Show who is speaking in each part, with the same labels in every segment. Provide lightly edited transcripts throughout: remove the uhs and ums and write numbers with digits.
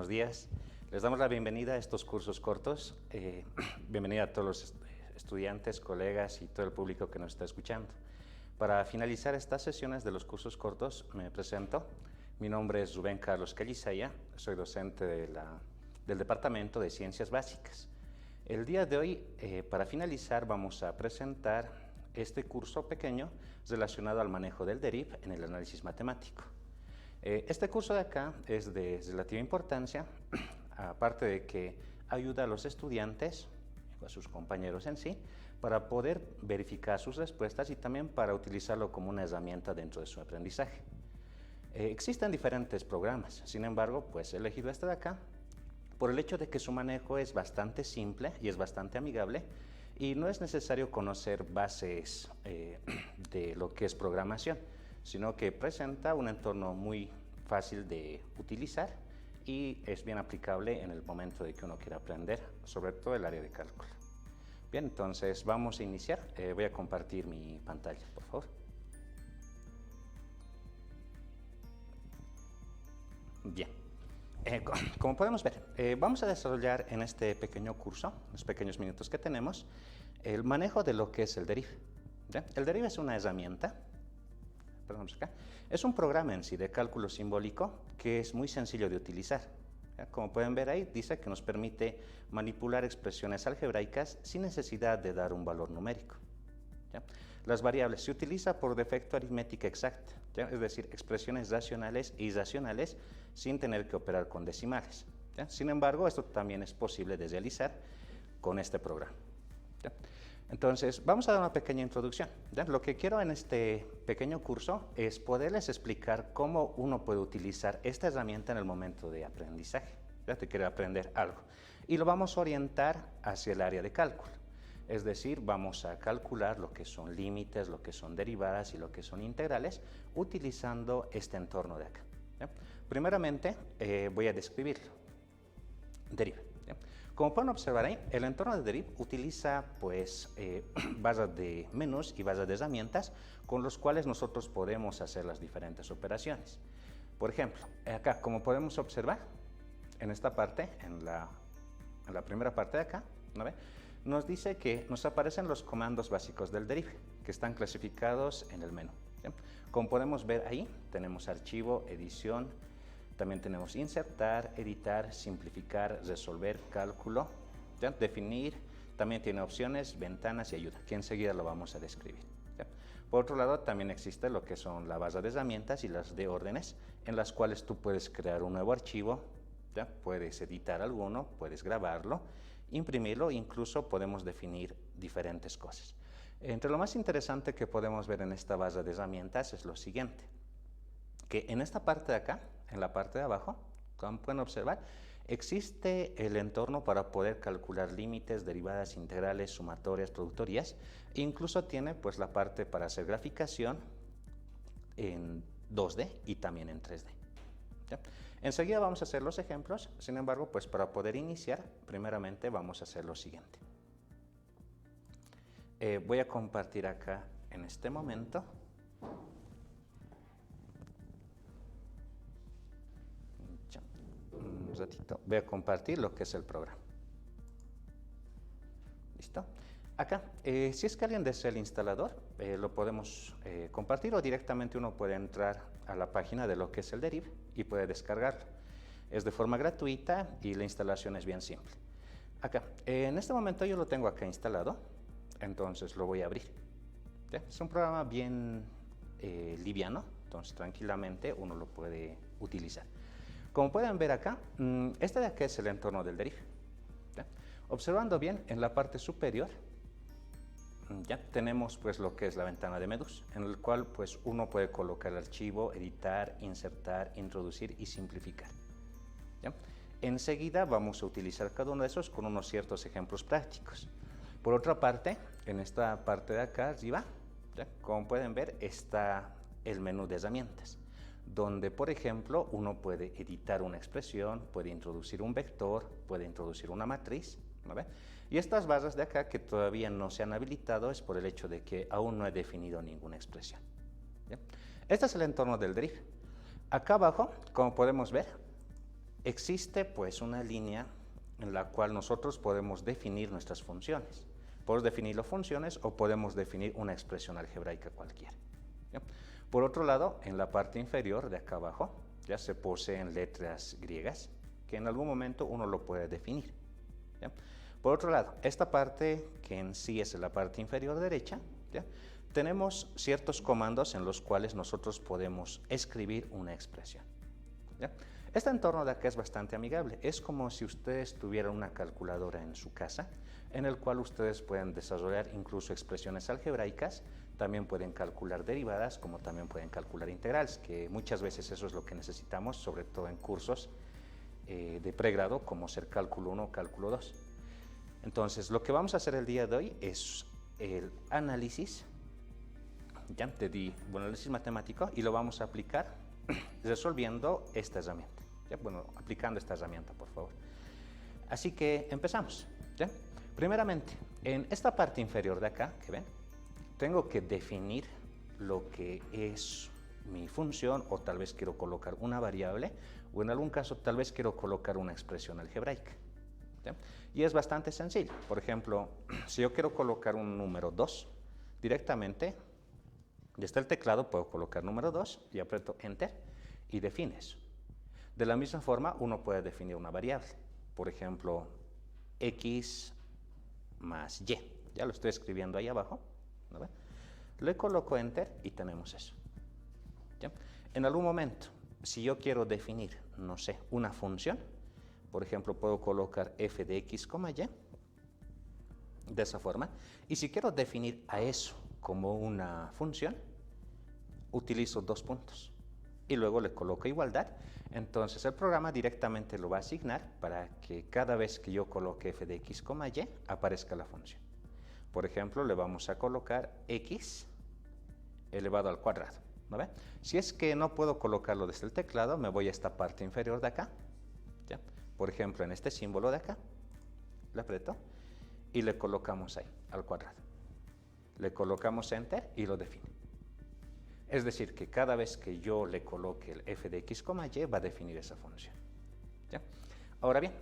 Speaker 1: buenos días. Les damos la bienvenida a estos cursos cortos. Bienvenida a todos los estudiantes, colegas y todo el público que nos está escuchando. Para finalizar estas sesiones de los cursos cortos, me presento. Mi nombre es Rubén Carlos Callisaya, soy docente del Departamento de Ciencias Básicas. El día de hoy, para finalizar, vamos a presentar este curso pequeño relacionado al manejo del deriv en el análisis matemático. Este curso de acá es de relativa importancia, aparte de que ayuda a los estudiantes, a sus compañeros en sí, para poder verificar sus respuestas y también para utilizarlo como una herramienta dentro de su aprendizaje. Existen diferentes programas, sin embargo, pues he elegido este de acá por el hecho de que su manejo es bastante simple y es bastante amigable y no es necesario conocer bases de lo que es programación, sino que presenta un entorno muy fácil de utilizar y es bien aplicable en el momento de que uno quiera aprender, sobre todo el área de cálculo. Bien, entonces vamos a iniciar. Voy a compartir mi pantalla, por favor. Bien, como podemos ver, vamos a desarrollar en este pequeño curso, los pequeños minutos que tenemos, el manejo de lo que es el deriv. ¿Bien? El deriv es una herramienta. Acá. Es un programa en sí de cálculo simbólico que es muy sencillo de utilizar. ¿Ya? Como pueden ver ahí, dice que nos permite manipular expresiones algebraicas sin necesidad de dar un valor numérico. ¿Ya? Las variables se utiliza por defecto aritmética exacta, ¿ya? Es decir, expresiones racionales e irracionales sin tener que operar con decimales. ¿Ya? Sin embargo, esto también es posible de realizar con este programa. ¿Ya? Entonces, vamos a dar una pequeña introducción. ¿Ya? Lo que quiero en este pequeño curso es poderles explicar cómo uno puede utilizar esta herramienta en el momento de aprendizaje. ¿Ya? Te quiero aprender algo. Y lo vamos a orientar hacia el área de cálculo. Es decir, vamos a calcular lo que son límites, lo que son derivadas y lo que son integrales, utilizando este entorno de acá. ¿Ya? Primeramente, voy a describirlo. Deriv. ¿Ya? Como pueden observar ahí, el entorno de deriv utiliza pues, bases de menús y bases de herramientas con los cuales nosotros podemos hacer las diferentes operaciones. Por ejemplo, acá, como podemos observar, en esta parte, en la primera parte de acá, ¿no ve? Nos dice que nos aparecen los comandos básicos del deriv, que están clasificados en el menú. ¿Sí? Como podemos ver ahí, tenemos archivo, edición, también tenemos insertar, editar, simplificar, resolver, cálculo, ¿sí? Definir, también tiene opciones, ventanas y ayuda, que enseguida lo vamos a describir. ¿Sí? Por otro lado, también existe lo que son la base de herramientas y las de órdenes, en las cuales tú puedes crear un nuevo archivo, ¿sí? Puedes editar alguno, puedes grabarlo, imprimirlo, incluso podemos definir diferentes cosas. Entre lo más interesante que podemos ver en esta base de herramientas es lo siguiente, que en esta parte de acá, en la parte de abajo, como pueden observar, existe el entorno para poder calcular límites, derivadas, integrales, sumatorias, productorías, e incluso tiene pues la parte para hacer graficación en 2D y también en 3D. ¿Ya? Enseguida vamos a hacer los ejemplos, sin embargo, pues para poder iniciar, primeramente vamos a hacer lo siguiente. Voy a compartir acá en este momento. Un ratito, voy a compartir lo que es el programa. ¿Listo? Acá, si es que alguien desea el instalador, lo podemos compartir o directamente uno puede entrar a la página de lo que es el deriv y puede descargarlo. Es de forma gratuita y la instalación es bien simple. Acá, en este momento yo lo tengo acá instalado, entonces lo voy a abrir. ¿Ya? Es un programa bien liviano, entonces tranquilamente uno lo puede utilizar. Como pueden ver acá, este de acá es el entorno del deriv. ¿Ya? Observando bien, en la parte superior ya tenemos pues lo que es la ventana de menús, en el cual pues uno puede colocar el archivo, editar, insertar, introducir y simplificar. ¿Ya? Enseguida vamos a utilizar cada uno de esos con unos ciertos ejemplos prácticos. Por otra parte, en esta parte de acá arriba, ¿ya? Como pueden ver, está el menú de herramientas, donde por ejemplo uno puede editar una expresión, puede introducir un vector, puede introducir una matriz, ¿no ve? Y estas barras de acá que todavía no se han habilitado es por el hecho de que aún no he definido ninguna expresión. ¿Ya? Este es el entorno del deriv. Acá abajo, como podemos ver, existe pues una línea en la cual nosotros podemos definir nuestras funciones. Podemos definir las funciones o podemos definir una expresión algebraica cualquiera. ¿Ya? Por otro lado, en la parte inferior de acá abajo, ya se poseen letras griegas que en algún momento uno lo puede definir. ¿Ya? Por otro lado, esta parte que en sí es la parte inferior derecha, ¿ya? Tenemos ciertos comandos en los cuales nosotros podemos escribir una expresión. ¿Ya? Este entorno de acá es bastante amigable. Es como si ustedes tuvieran una calculadora en su casa, en el cual ustedes pueden desarrollar incluso expresiones algebraicas, también pueden calcular derivadas, como también pueden calcular integrales, que muchas veces eso es lo que necesitamos, sobre todo en cursos de pregrado, como ser cálculo 1 o cálculo 2. Entonces, lo que vamos a hacer el día de hoy es el análisis, ya te di un análisis matemático, y lo vamos a aplicar resolviendo esta herramienta. ¿Ya? Bueno, aplicando esta herramienta, por favor. Así que empezamos. ¿Ya? Primeramente, en esta parte inferior de acá, que ven, tengo que definir lo que es mi función, o tal vez quiero colocar una variable, o en algún caso tal vez quiero colocar una expresión algebraica. ¿Ya? Y es bastante sencillo. Por ejemplo, si yo quiero colocar un número 2, directamente desde el teclado puedo colocar número 2 y aprieto Enter y define eso. De la misma forma, uno puede definir una variable. Por ejemplo, X más Y. Ya lo estoy escribiendo ahí abajo. ¿No ven? Le coloco Enter y tenemos eso. ¿Ya? En algún momento, si yo quiero definir, no sé, una función, por ejemplo, puedo colocar f de x, y, de esa forma. Y si quiero definir a eso como una función, utilizo dos puntos y luego le coloco igualdad. Entonces el programa directamente lo va a asignar para que cada vez que yo coloque f de x, y, aparezca la función. Por ejemplo, le vamos a colocar x elevado al cuadrado. ¿No ve? Si es que no puedo colocarlo desde el teclado, me voy a esta parte inferior de acá. ¿Ya? Por ejemplo, en este símbolo de acá, le aprieto y le colocamos ahí, al cuadrado. Le colocamos Enter y lo define. Es decir, que cada vez que yo le coloque el f de x, y, va a definir esa función. ¿Ya? Ahora bien,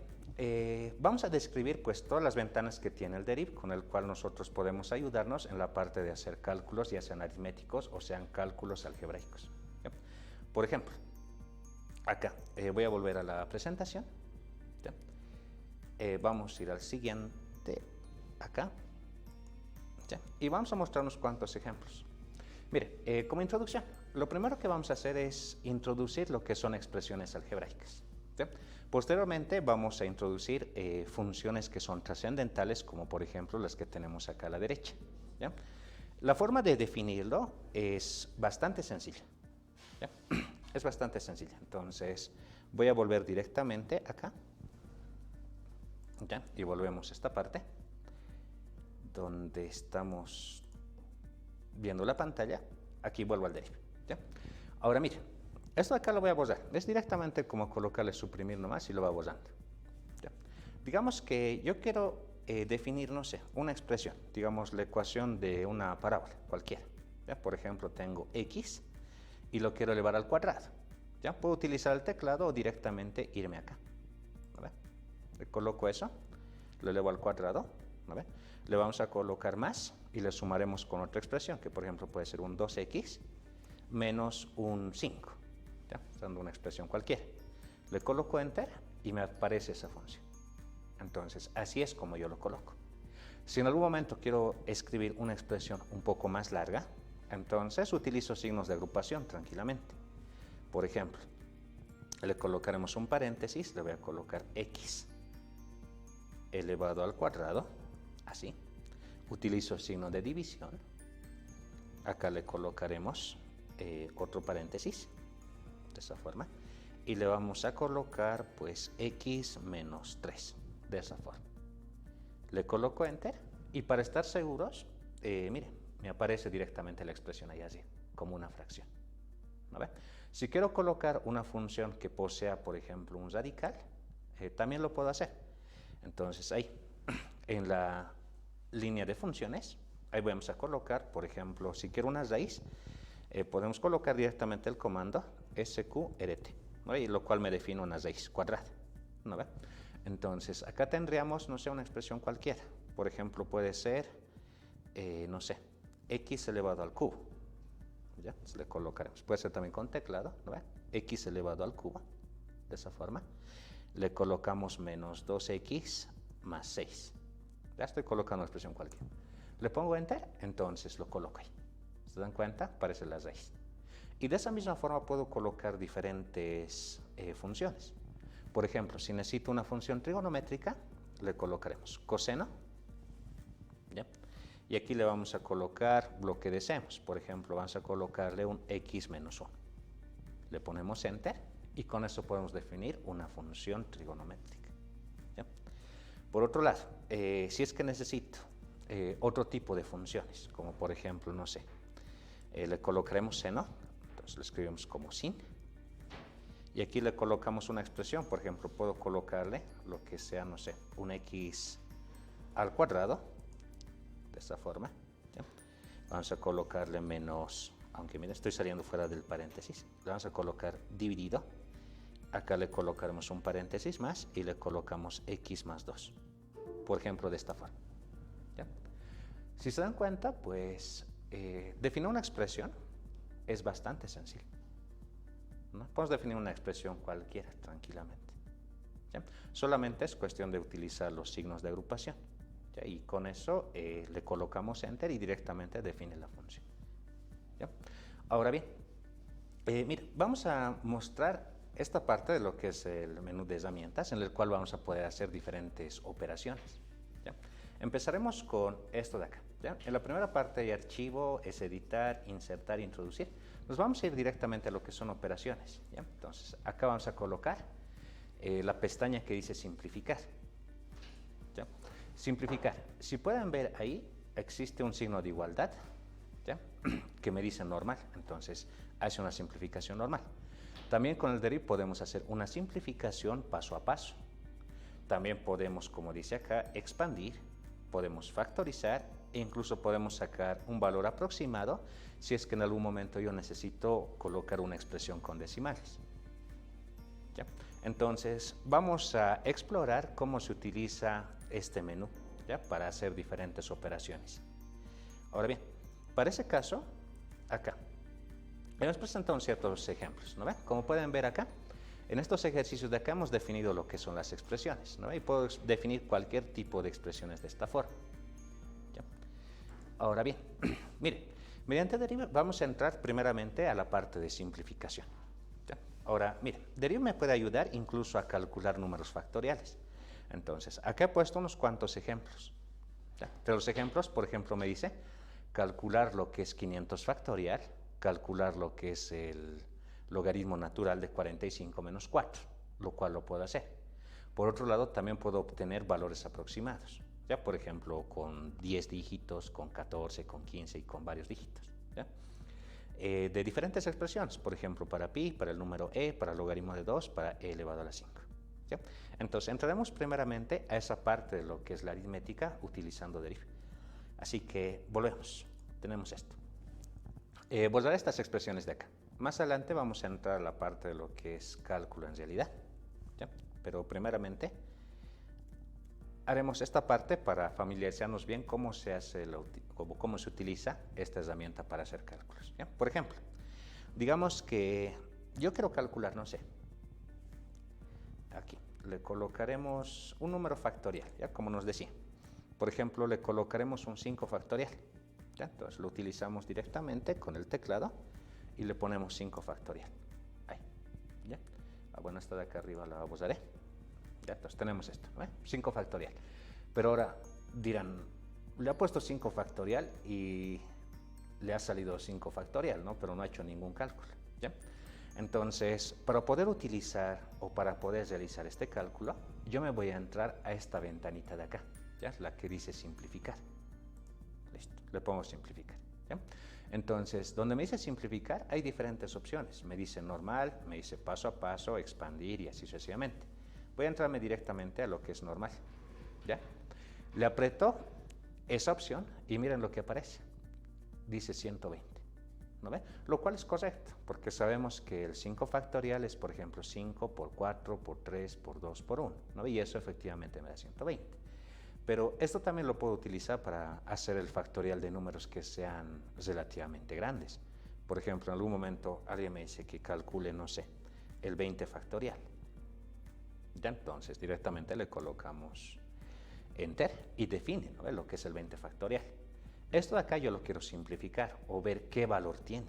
Speaker 1: vamos a describir pues todas las ventanas que tiene el deriv, con el cual nosotros podemos ayudarnos en la parte de hacer cálculos, ya sean aritméticos o sean cálculos algebraicos. ¿Ya? Por ejemplo, acá, voy a volver a la presentación. ¿Ya? Vamos a ir al siguiente, acá. ¿Ya? Y vamos a mostrar unos cuantos ejemplos. Mire, como introducción, lo primero que vamos a hacer es introducir lo que son expresiones algebraicas. ¿Sí? Posteriormente vamos a introducir funciones que son trascendentales, como por ejemplo las que tenemos acá a la derecha. ¿Ya? La forma de definirlo es bastante sencilla. ¿Ya? Es bastante sencilla. Entonces voy a volver directamente acá. ¿Ya? Y volvemos a esta parte donde estamos viendo la pantalla. Aquí vuelvo al deriv. ¿Ya? Ahora mire, esto de acá lo voy a borrar. Es directamente como colocarle suprimir nomás y lo va borrando. ¿Ya? Digamos que yo quiero definir, no sé, una expresión, digamos la ecuación de una parábola cualquiera. ¿Ya? Por ejemplo, tengo x y lo quiero elevar al cuadrado. ¿Ya? Puedo utilizar el teclado o directamente irme acá. ¿No ve? Le coloco eso, lo elevo al cuadrado. ¿No ve? Le vamos a colocar más y le sumaremos con otra expresión, que por ejemplo puede ser un 2x menos un 5, ¿ya? Dando una expresión cualquiera. Le coloco Enter y me aparece esa función. Entonces, así es como yo lo coloco. Si en algún momento quiero escribir una expresión un poco más larga, entonces utilizo signos de agrupación tranquilamente. Por ejemplo, le colocaremos un paréntesis, le voy a colocar x elevado al cuadrado, así. Utilizo signo de división. Acá le colocaremos otro paréntesis, de esa forma. Y le vamos a colocar pues x menos 3, de esa forma. Le coloco Enter y para estar seguros, mire, me aparece directamente la expresión ahí así, como una fracción. ¿No ve? Si quiero colocar una función que posea, por ejemplo, un radical, también lo puedo hacer. Entonces ahí, en la línea de funciones, ahí vamos a colocar, por ejemplo, si quiero una raíz, podemos colocar directamente el comando sqrt. ¿no? Y lo cual me define una raíz cuadrada, ¿no ve? Entonces, acá tendríamos, no sé, una expresión cualquiera. Por ejemplo, puede ser, no sé, x elevado al cubo. ¿Ya? Entonces le colocaremos. Puede ser también con teclado, ¿no ve? X elevado al cubo, de esa forma. Le colocamos menos 2x más 6. Ya estoy colocando una expresión cualquiera. Le pongo enter, entonces lo coloco ahí. ¿Se dan cuenta? Aparece la raíz. Y de esa misma forma puedo colocar diferentes funciones. Por ejemplo, si necesito una función trigonométrica, le colocaremos coseno. ¿Ya? Y aquí le vamos a colocar lo que deseemos. Por ejemplo, vamos a colocarle un x menos 1. Le ponemos enter y con eso podemos definir una función trigonométrica. ¿Ya? Por otro lado, si es que necesito otro tipo de funciones, como por ejemplo, no sé, le colocaremos seno, entonces lo escribimos como sin, y aquí le colocamos una expresión. Por ejemplo, puedo colocarle lo que sea, no sé, un x al cuadrado, de esta forma. ¿Ya? Vamos a colocarle menos, aunque mira, estoy saliendo fuera del paréntesis, le vamos a colocar dividido. Acá le colocaremos un paréntesis más y le colocamos x más 2, por ejemplo, de esta forma. ¿Ya? Si se dan cuenta, pues definir una expresión es bastante sencillo, ¿no? Podemos definir una expresión cualquiera tranquilamente. ¿Ya? Solamente es cuestión de utilizar los signos de agrupación. ¿Ya? Y con eso le colocamos enter y directamente define la función. ¿Ya? Ahora bien, mire, vamos a mostrar esta parte de lo que es el menú de herramientas, en el cual vamos a poder hacer diferentes operaciones. ¿Ya? Empezaremos con esto de acá. ¿Ya? En la primera parte de archivo es editar, insertar, introducir. Nos vamos a ir directamente a lo que son operaciones. ¿Ya? Entonces, acá vamos a colocar la pestaña que dice simplificar. ¿Ya? Simplificar. Si pueden ver ahí, existe un signo de igualdad, ¿ya? Que me dice normal. Entonces, hace una simplificación normal. También con el deriv podemos hacer una simplificación paso a paso. También podemos, como dice acá, expandir, podemos factorizar e incluso podemos sacar un valor aproximado si es que en algún momento yo necesito colocar una expresión con decimales. ¿Ya? Entonces, vamos a explorar cómo se utiliza este menú, ¿ya? Para hacer diferentes operaciones. Ahora bien, para ese caso, acá, hemos presentado ciertos ejemplos, ¿no ven? Como pueden ver acá, en estos ejercicios de acá hemos definido lo que son las expresiones, ¿no? Y puedo definir cualquier tipo de expresiones de esta forma. ¿Ya? Ahora bien, mire, mediante deriv vamos a entrar primeramente a la parte de simplificación. ¿Ya? Ahora, mire, deriv me puede ayudar incluso a calcular números factoriales. Entonces, acá he puesto unos cuantos ejemplos. ¿Ya? De los ejemplos, por ejemplo, me dice calcular lo que es 500 factorial, calcular lo que es el logaritmo natural de 45 menos 4, lo cual lo puedo hacer. Por otro lado, también puedo obtener valores aproximados, ¿ya? Por ejemplo, con 10 dígitos, con 14, con 15 y con varios dígitos. ¿Ya? De diferentes expresiones, por ejemplo, para pi, para el número e, para el logaritmo de 2, para e elevado a la 5. ¿Ya? Entonces, entraremos primeramente a esa parte de lo que es la aritmética utilizando deriv. Así que volvemos. Tenemos esto. Volver a estas expresiones de acá. Más adelante vamos a entrar a la parte de lo que es cálculo en realidad. ¿Ya? Pero primeramente haremos esta parte para familiarizarnos bien cómo se hace cómo se utiliza esta herramienta para hacer cálculos. ¿Ya? Por ejemplo, digamos que yo quiero calcular, no sé, aquí le colocaremos un número factorial, ¿ya? Como nos decía. Por ejemplo, le colocaremos un 5 factorial. ¿Ya? Entonces lo utilizamos directamente con el teclado y le ponemos 5 factorial. Ahí. ¿Ya? Bueno, esta de acá arriba la usaré. Ya, entonces tenemos esto, ¿no? 5 factorial. Pero ahora dirán, le ha puesto 5 factorial y le ha salido 5 factorial, ¿no? Pero no ha hecho ningún cálculo. ¿Ya? Entonces, para poder utilizar o para poder realizar este cálculo, yo me voy a entrar a esta ventanita de acá, ¿ya? La que dice simplificar. Listo, le pongo simplificar. ¿Ya? Entonces, donde me dice simplificar, hay diferentes opciones. Me dice normal, me dice paso a paso, expandir y así sucesivamente. Voy a entrarme directamente a lo que es normal. ¿Ya? Le aprieto esa opción y miren lo que aparece. Dice 120. ¿no ve? Lo cual es correcto, porque sabemos que el 5 factorial es, por ejemplo, 5 por 4 por 3 por 2 por 1, ¿no ve? Y eso efectivamente me da 120. Pero esto también lo puedo utilizar para hacer el factorial de números que sean relativamente grandes. Por ejemplo, en algún momento alguien me dice que calcule, no sé, el 20 factorial. Ya entonces directamente le colocamos enter y define, ¿no? Lo que es el 20 factorial. Esto de acá yo lo quiero simplificar o ver qué valor tiene.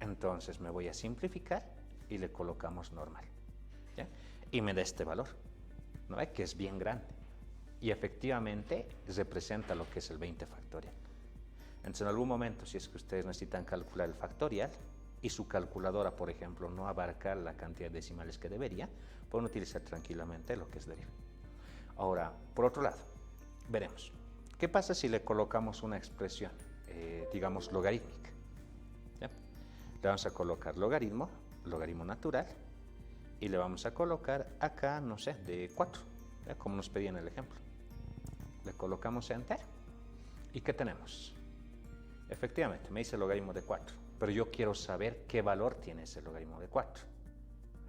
Speaker 1: Entonces me voy a simplificar y le colocamos normal. ¿Ya? Y me da este valor, ¿no? Que es bien grande. Y efectivamente representa lo que es el 20 factorial. Entonces en algún momento, si es que ustedes necesitan calcular el factorial y su calculadora, por ejemplo, no abarca la cantidad de decimales que debería, pueden utilizar tranquilamente lo que es deriva. Ahora, por otro lado, veremos. ¿Qué pasa si le colocamos una expresión, digamos, logarítmica? ¿Ya? Le vamos a colocar logaritmo, logaritmo natural, y le vamos a colocar acá, no sé, de 4, ¿ya? Como nos pedía en el ejemplo. Le colocamos enter, ¿y qué tenemos? Efectivamente, me dice logaritmo de 4, pero yo quiero saber qué valor tiene ese logaritmo de 4.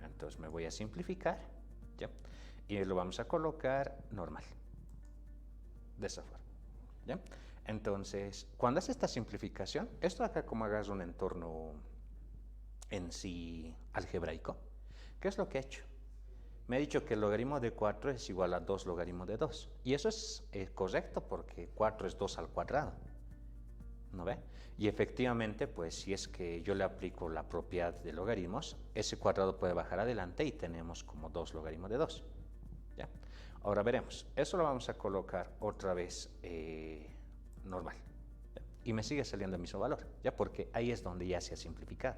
Speaker 1: Entonces me voy a simplificar, ¿ya? Y lo vamos a colocar normal, de esa forma. ¿Ya? Entonces, cuando hace esta simplificación, esto acá como hagas un entorno en sí algebraico, ¿qué es lo que he hecho? Me ha dicho que el logaritmo de 4 es igual a 2 logaritmo de 2. Y eso es correcto porque 4 es 2 al cuadrado. ¿No ve? Y efectivamente, pues si es que yo le aplico la propiedad de logaritmos, ese cuadrado puede bajar adelante y tenemos como 2 logaritmos de 2. ¿Ya? Ahora veremos, eso lo vamos a colocar otra vez normal, ¿ya? Y me sigue saliendo el mismo valor, ¿ya? Porque ahí es donde ya se ha simplificado.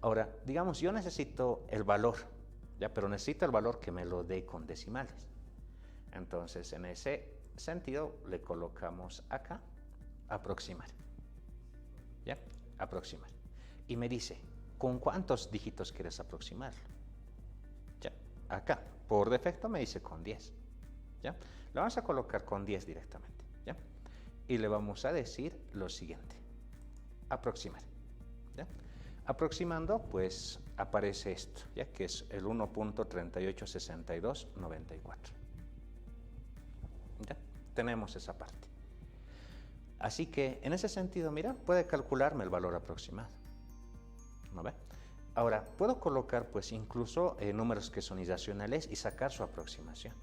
Speaker 1: Ahora, digamos, yo necesito el valor, ¿ya? Pero necesito el valor que me lo dé con decimales. Entonces, en ese sentido, le colocamos acá, aproximar, ¿ya? Aproximar. Y me dice, ¿con cuántos dígitos quieres aproximarlo? ¿Ya? Acá, por defecto me dice con 10. ¿Ya? Lo vamos a colocar con 10 directamente, ¿ya? Y le vamos a decir lo siguiente, aproximar, ¿ya? Aproximando, pues aparece esto, ¿ya? Que es el 1.386294. ¿Ya? Tenemos esa parte. Así que en ese sentido, mira, puede calcularme el valor aproximado, ¿no ve? Ahora, puedo colocar pues incluso números que son irracionales y sacar su aproximación.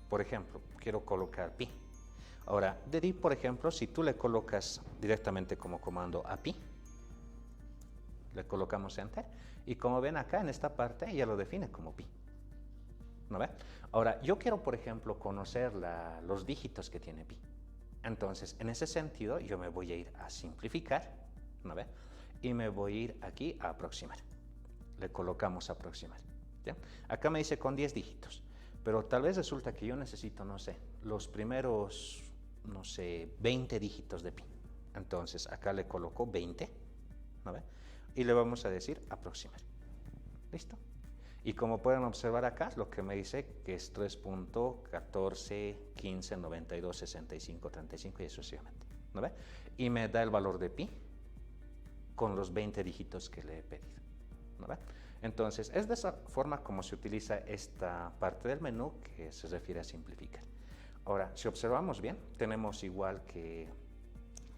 Speaker 1: Por ejemplo, quiero colocar pi. Ahora, de pi, por ejemplo, si tú le colocas directamente como comando a pi, le colocamos enter, y como ven acá en esta parte ya lo define como pi. ¿No ve? Ahora, yo quiero, por ejemplo, conocer los dígitos que tiene pi. Entonces, en ese sentido, yo me voy a ir a simplificar, ¿no ve? Y me voy a ir aquí a aproximar. Le colocamos aproximar, ¿ya? Acá me dice con 10 dígitos. Pero tal vez resulta que yo necesito, no sé, los primeros, no sé, 20 dígitos de pi. Entonces acá le coloco 20, ¿no ve? Y le vamos a decir aproximar. ¿Listo? Y como pueden observar acá, lo que me dice que es 3.1415926535 y sucesivamente, ¿no ve? Y me da el valor de pi con los 20 dígitos que le he pedido, ¿no ve? Entonces, es de esa forma como se utiliza esta parte del menú que se refiere a simplificar. Ahora, si observamos bien, tenemos igual que,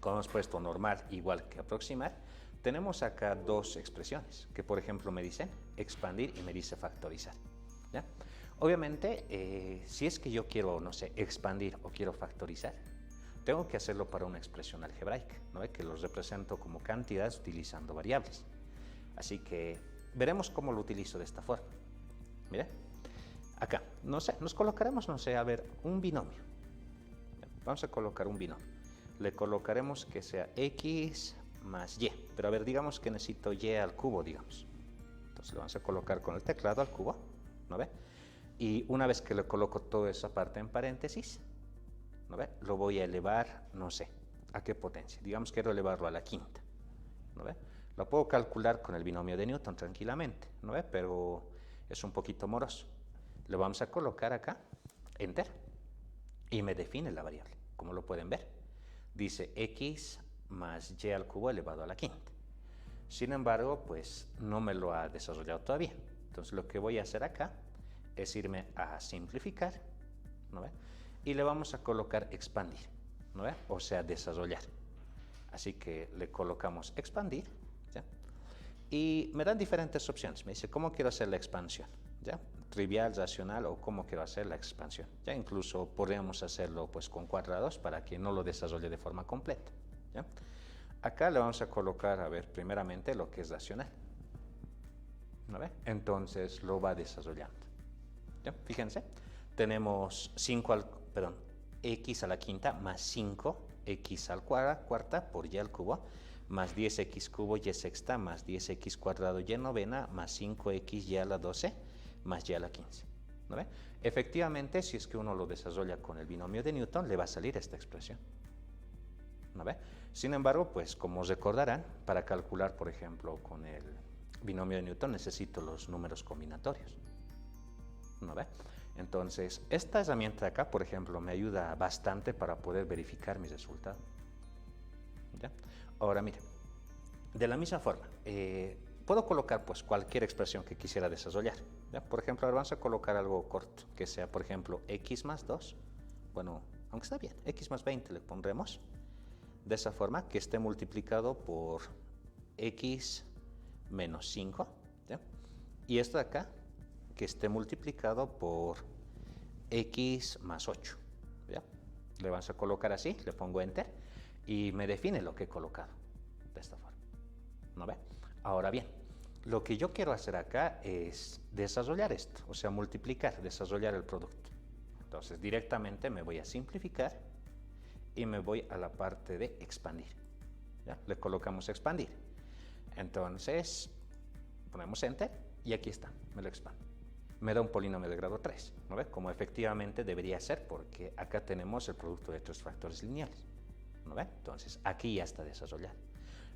Speaker 1: como hemos puesto normal, igual que aproximar, tenemos acá dos expresiones que, por ejemplo, me dicen expandir y me dice factorizar, ¿ya? Obviamente, si es que yo quiero, no sé, expandir o quiero factorizar, tengo que hacerlo para una expresión algebraica, ¿no? Que los represento como cantidades utilizando variables. Así que veremos cómo lo utilizo de esta forma. Mira, acá, no sé, nos colocaremos, no sé, a ver, un binomio. Vamos a colocar un binomio. Le colocaremos que sea x más y. Pero a ver, digamos que necesito y al cubo, digamos. Entonces le vamos a colocar con el teclado al cubo, ¿no ve? Y una vez que le coloco toda esa parte en paréntesis, ¿no ve? Lo voy a elevar, no sé, ¿a qué potencia? Digamos que quiero elevarlo a la quinta, ¿no ve? Lo puedo calcular con el binomio de Newton tranquilamente, ¿no ve? Pero es un poquito moroso. Lo vamos a colocar acá, enter, y me define la variable, como lo pueden ver. Dice x más y al cubo elevado a la quinta. Sin embargo, pues no me lo ha desarrollado todavía. Entonces lo que voy a hacer acá es irme a simplificar, ¿no ve? Y le vamos a colocar expandir, ¿no ve? O sea, desarrollar. Así que le colocamos expandir, ¿ya? Y me dan diferentes opciones. Me dice cómo quiero hacer la expansión, ¿ya? Trivial, racional o cómo quiero hacer la expansión. Ya incluso podríamos hacerlo pues con cuadrados para que no lo desarrolle de forma completa, ¿ya? Acá le vamos a colocar, a ver, primeramente lo que es racional, ¿no ve? Entonces lo va desarrollando, ¿ya? Fíjense, tenemos x a la quinta más 5x al cuarta por y al cubo, más 10x cubo y sexta, más 10x cuadrado y novena, más 5x y a la 12, más y a la 15, ¿no ve? Efectivamente, si es que uno lo desarrolla con el binomio de Newton, le va a salir esta expresión, ¿no ve? Sin embargo, pues como recordarán, para calcular, por ejemplo, con el binomio de Newton necesito los números combinatorios, ¿no ve? Entonces, esta herramienta de acá, por ejemplo, me ayuda bastante para poder verificar mi resultado, ¿ya? Ahora, mire, de la misma forma, puedo colocar pues cualquier expresión que quisiera desarrollar, ¿ya? Por ejemplo, ahora vamos a colocar algo corto, que sea, por ejemplo, x más 2, bueno, aunque está bien, x más 20 le pondremos, de esa forma que esté multiplicado por x menos 5, ¿ya? Y esto de acá, que esté multiplicado por x más 8, ¿ya? Le vamos a colocar así, le pongo enter y me define lo que he colocado de esta forma, ¿no ve? Ahora bien, lo que yo quiero hacer acá es desarrollar esto, o sea, multiplicar, desarrollar el producto. Entonces directamente me voy a simplificar y me voy a la parte de expandir, ¿ya? Le colocamos expandir. Entonces ponemos enter y aquí está, me lo expando. Me da un polinomio de grado 3, ¿no ve? Como efectivamente debería ser, porque acá tenemos el producto de 3 factores lineales, ¿no ve? Entonces aquí ya está desarrollado.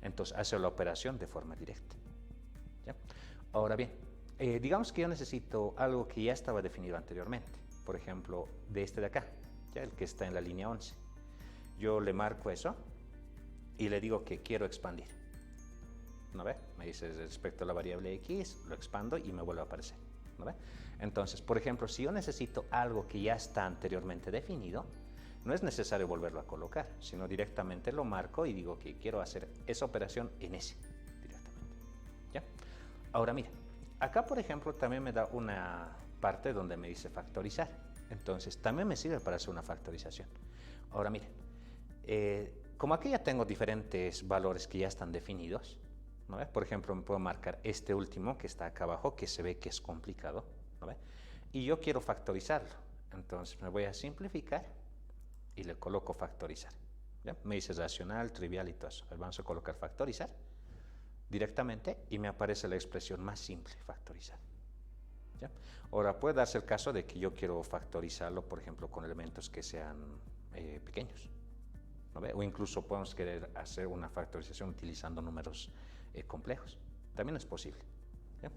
Speaker 1: Entonces hace la operación de forma directa, ¿ya? Ahora bien, digamos que yo necesito algo que ya estaba definido anteriormente, por ejemplo, de este de acá, ¿ya? El que está en la línea 11. Yo le marco eso y le digo que quiero expandir, ¿no ve? Me dice respecto a la variable x, lo expando y me vuelve a aparecer, ¿no ve? Entonces, por ejemplo, si yo necesito algo que ya está anteriormente definido, no es necesario volverlo a colocar, sino directamente lo marco y digo que quiero hacer esa operación en ese, directamente, ¿ya? Ahora mira, acá por ejemplo también me da una parte donde me dice factorizar, entonces también me sirve para hacer una factorización. Ahora mira, como aquí ya tengo diferentes valores que ya están definidos, ¿no ve? Por ejemplo, me puedo marcar este último que está acá abajo, que se ve que es complicado, ¿no ve? Y yo quiero factorizarlo, entonces me voy a simplificar y le coloco factorizar, ¿ya? Me dice racional, trivial y todo eso. Vamos a colocar factorizar directamente y me aparece la expresión más simple, factorizar, ¿ya? Ahora puede darse el caso de que yo quiero factorizarlo, por ejemplo, con elementos que sean pequeños, ¿no ve? O incluso podemos querer hacer una factorización utilizando números complejos. También es posible, ¿ya?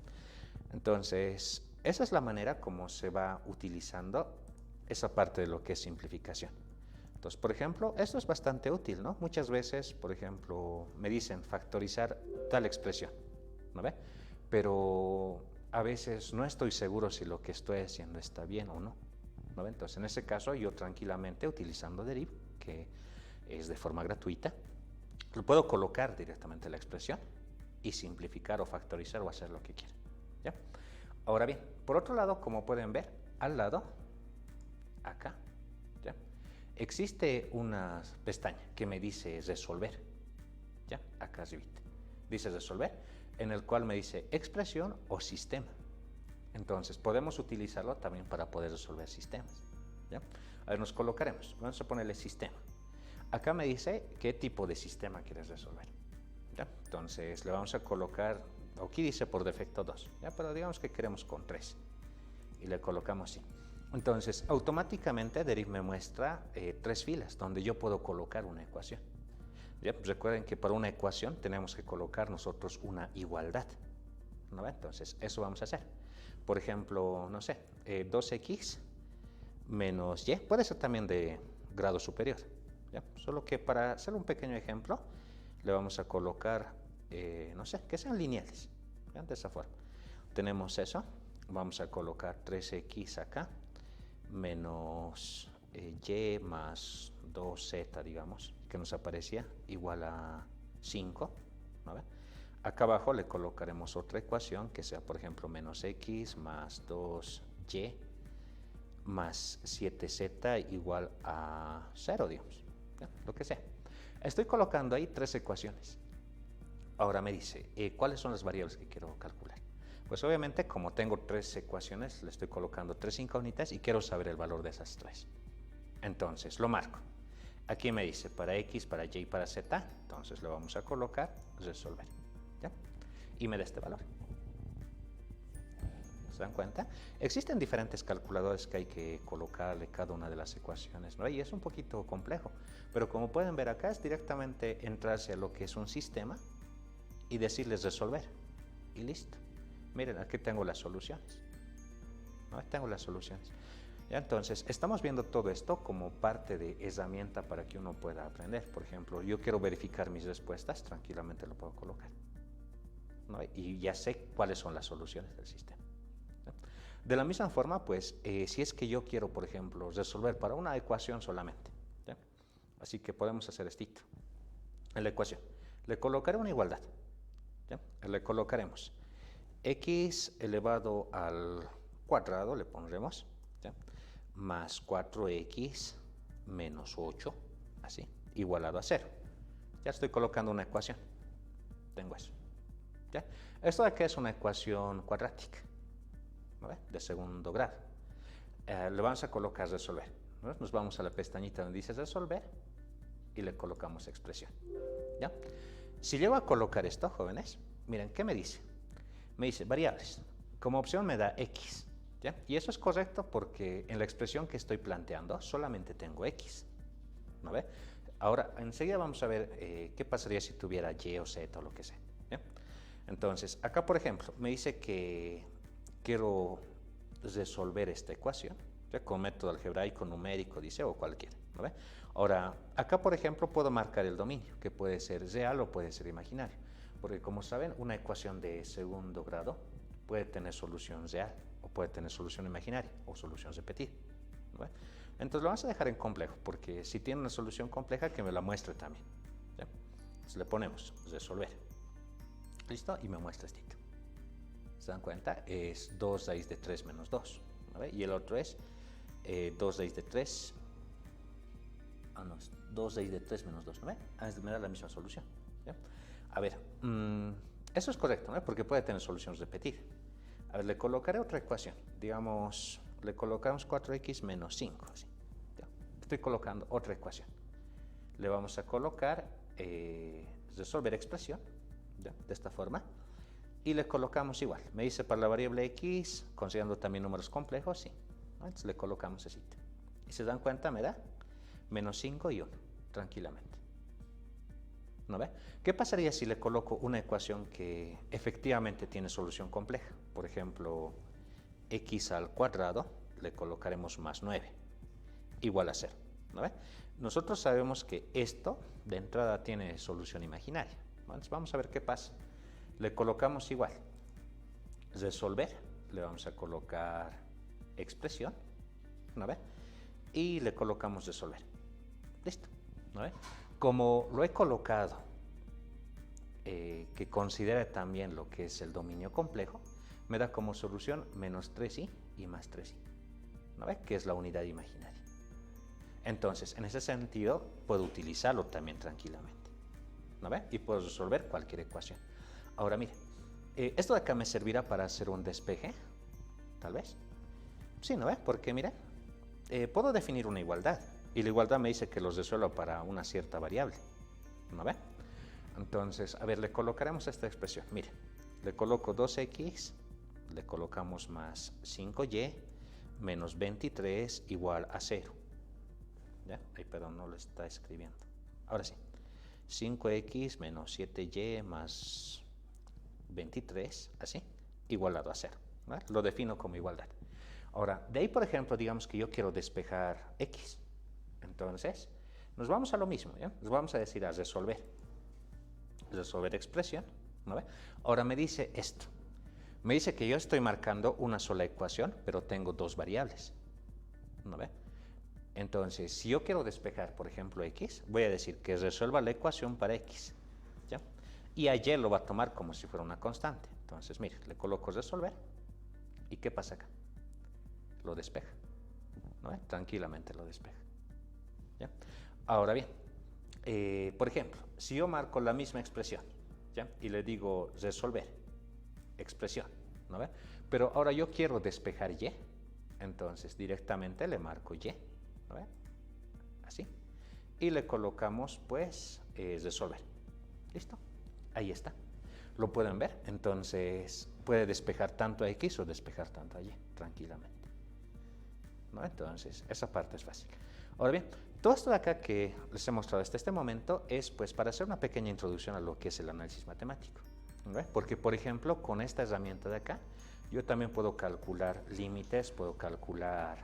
Speaker 1: Entonces, esa es la manera como se va utilizando esa parte de lo que es simplificación. Entonces, por ejemplo, esto es bastante útil, ¿no? Muchas veces, por ejemplo, me dicen factorizar tal expresión, ¿no ve? Pero a veces no estoy seguro si lo que estoy haciendo está bien o no, ¿no ve? Entonces, en ese caso, yo tranquilamente utilizando deriv, que es de forma gratuita, lo puedo colocar directamente la expresión y simplificar o factorizar o hacer lo que quiera, ¿ya? Ahora bien, por otro lado, como pueden ver, al lado, acá, ¿ya? Existe una pestaña que me dice resolver, ¿ya? Acá arriba dice resolver, en el cual me dice expresión o sistema. Entonces podemos utilizarlo también para poder resolver sistemas, ¿ya? A ver, nos colocaremos, vamos a ponerle sistema. Acá me dice qué tipo de sistema quieres resolver, ¿ya? Entonces le vamos a colocar, aquí dice por defecto 2, ¿ya? Pero digamos que queremos con 3 y le colocamos así. Entonces automáticamente Deriv me muestra 3 filas donde yo puedo colocar una ecuación, ¿ya? Recuerden que para una ecuación tenemos que colocar nosotros una igualdad, ¿no? Entonces eso vamos a hacer. Por ejemplo, no sé, 2x menos y, puede ser también de grado superior, ¿ya? Solo que para hacer un pequeño ejemplo le vamos a colocar no sé, que sean lineales, ¿ya? De esa forma. Tenemos eso, vamos a colocar 3x acá, menos y más 2z, digamos, que nos aparecía, igual a 5, ¿no ve? Acá abajo le colocaremos otra ecuación que sea, por ejemplo, menos x más 2y más 7z igual a 0, digamos, ¿ya? Lo que sea. Estoy colocando ahí 3 ecuaciones. Ahora me dice, ¿cuáles son las variables que quiero calcular? Pues obviamente, como tengo 3 ecuaciones, le estoy colocando 3 incógnitas y quiero saber el valor de esas 3. Entonces, lo marco. Aquí me dice para x, para y y para z, entonces lo vamos a colocar, resolver, ¿ya? Y me da este valor. ¿Se dan cuenta? Existen diferentes calculadores que hay que colocarle cada una de las ecuaciones, ¿no? Y es un poquito complejo, pero como pueden ver acá es directamente entrarse a lo que es un sistema y decirles resolver, y listo. Miren, aquí tengo las soluciones, ¿no? Tengo las soluciones. ¿Ya? Entonces, estamos viendo todo esto como parte de herramienta para que uno pueda aprender. Por ejemplo, yo quiero verificar mis respuestas, tranquilamente lo puedo colocar, ¿no? Y ya sé cuáles son las soluciones del sistema. De la misma forma, pues, si es que yo quiero, por ejemplo, resolver para una ecuación solamente, ¿ya? Así que podemos hacer esto. En la ecuación, le colocaré una igualdad, ¿ya? Le colocaremos x elevado al cuadrado, le pondremos, ¿ya? Más 4x menos 8, así, igualado a 0. Ya estoy colocando una ecuación. Tengo eso, ¿ya? Esto de aquí es una ecuación cuadrática, ¿no ve? De segundo grado. Le vamos a colocar resolver, ¿no? Nos vamos a la pestañita donde dice resolver y le colocamos expresión, ¿ya? Si llego a colocar esto, jóvenes, miren, ¿qué me dice? Me dice variables. Como opción me da x, ¿ya? Y eso es correcto porque en la expresión que estoy planteando solamente tengo x, ¿no ve? Ahora, enseguida vamos a ver qué pasaría si tuviera y o z o lo que sea, ¿ya? Entonces, acá, por ejemplo, me dice que quiero resolver esta ecuación, ¿ya? Con método algebraico, numérico, dice, o cualquiera, ¿no ve? Ahora, acá, por ejemplo, puedo marcar el dominio, que puede ser real o puede ser imaginario, porque como saben, una ecuación de segundo grado puede tener solución real, o puede tener solución imaginaria, o solución repetida, ¿no ve? Entonces lo vamos a dejar en complejo, porque si tiene una solución compleja, que me la muestre también, ¿ya? Entonces le ponemos resolver, listo, y me muestra esto. ¿Se dan cuenta? Es 2 raíz de 3 menos 2, ¿no ve? Y el otro es 2 raíz de 3, no, 2 raíz de 3 menos 2, ¿no ve? Me da la misma solución, ¿ya? A ver, eso es correcto, ¿no? Porque puede tener soluciones repetidas. A ver, le colocaré otra ecuación. Digamos, le colocamos 4x menos 5, así, ¿ya? Estoy colocando otra ecuación. Le vamos a colocar resolver expresión, ¿ya? De esta forma. Y le colocamos igual. Me dice para la variable x, considerando también números complejos, sí, ¿no? Entonces le colocamos así. Y se dan cuenta, me da menos 5 y 1, tranquilamente, ¿no ve? ¿Qué pasaría si le coloco una ecuación que efectivamente tiene solución compleja? Por ejemplo, x al cuadrado, le colocaremos más 9, igual a 0, ¿no ve? Nosotros sabemos que esto de entrada tiene solución imaginaria. Entonces vamos a ver qué pasa. Le colocamos igual, resolver, le vamos a colocar expresión, ¿no ve? Y le colocamos resolver. Listo, ¿no ve? Como lo he colocado, que considera también lo que es el dominio complejo, me da como solución menos 3i y más 3i, ¿no ve? Que es la unidad imaginaria. Entonces, en ese sentido, puedo utilizarlo también tranquilamente, ¿no ve? Y puedo resolver cualquier ecuación. Ahora, mire, esto de acá me servirá para hacer un despeje, tal vez. Sí, ¿no ve? Porque, mire, puedo definir una igualdad. Y la igualdad me dice que los resuelvo para una cierta variable, ¿no ve? Entonces, a ver, le colocaremos esta expresión. Mire, le coloco 2x, le colocamos más 5y, menos 23 igual a 0. ¿Ya? Ay, perdón, no lo está escribiendo. Ahora sí. 5x menos 7y más 23, así, igualado a 0. ¿Vale? Lo defino como igualdad. Ahora, de ahí, por ejemplo, digamos que yo quiero despejar x. Entonces, nos vamos a lo mismo, ¿ya? Nos vamos a decir a resolver. resolver expresión, ¿no ve? Ahora me dice esto. Me dice que yo estoy marcando una sola ecuación, pero tengo dos variables, ¿no ve? Entonces, si yo quiero despejar, por ejemplo, x, voy a decir que resuelva la ecuación para x, ¿ya? Y a y lo va a tomar como si fuera una constante. Entonces, mire, le coloco resolver, ¿y qué pasa acá? Lo despeja, ¿no ve? Tranquilamente lo despeja, ¿ya? Ahora bien, por ejemplo, si yo marco la misma expresión, ¿ya? Y le digo resolver expresión, ¿no ve? Pero ahora yo quiero despejar y, entonces directamente le marco y, ¿no ve? Así. Y le colocamos, pues, resolver. ¿Listo? Ahí está. ¿Lo pueden ver? Entonces, puede despejar tanto a X o despejar tanto a Y, tranquilamente, ¿no? Entonces, esa parte es fácil. Ahora bien, todo esto de acá que les he mostrado hasta este momento es, pues, para hacer una pequeña introducción a lo que es el análisis matemático, ¿no? Porque, por ejemplo, con esta herramienta de acá, yo también puedo calcular límites, puedo calcular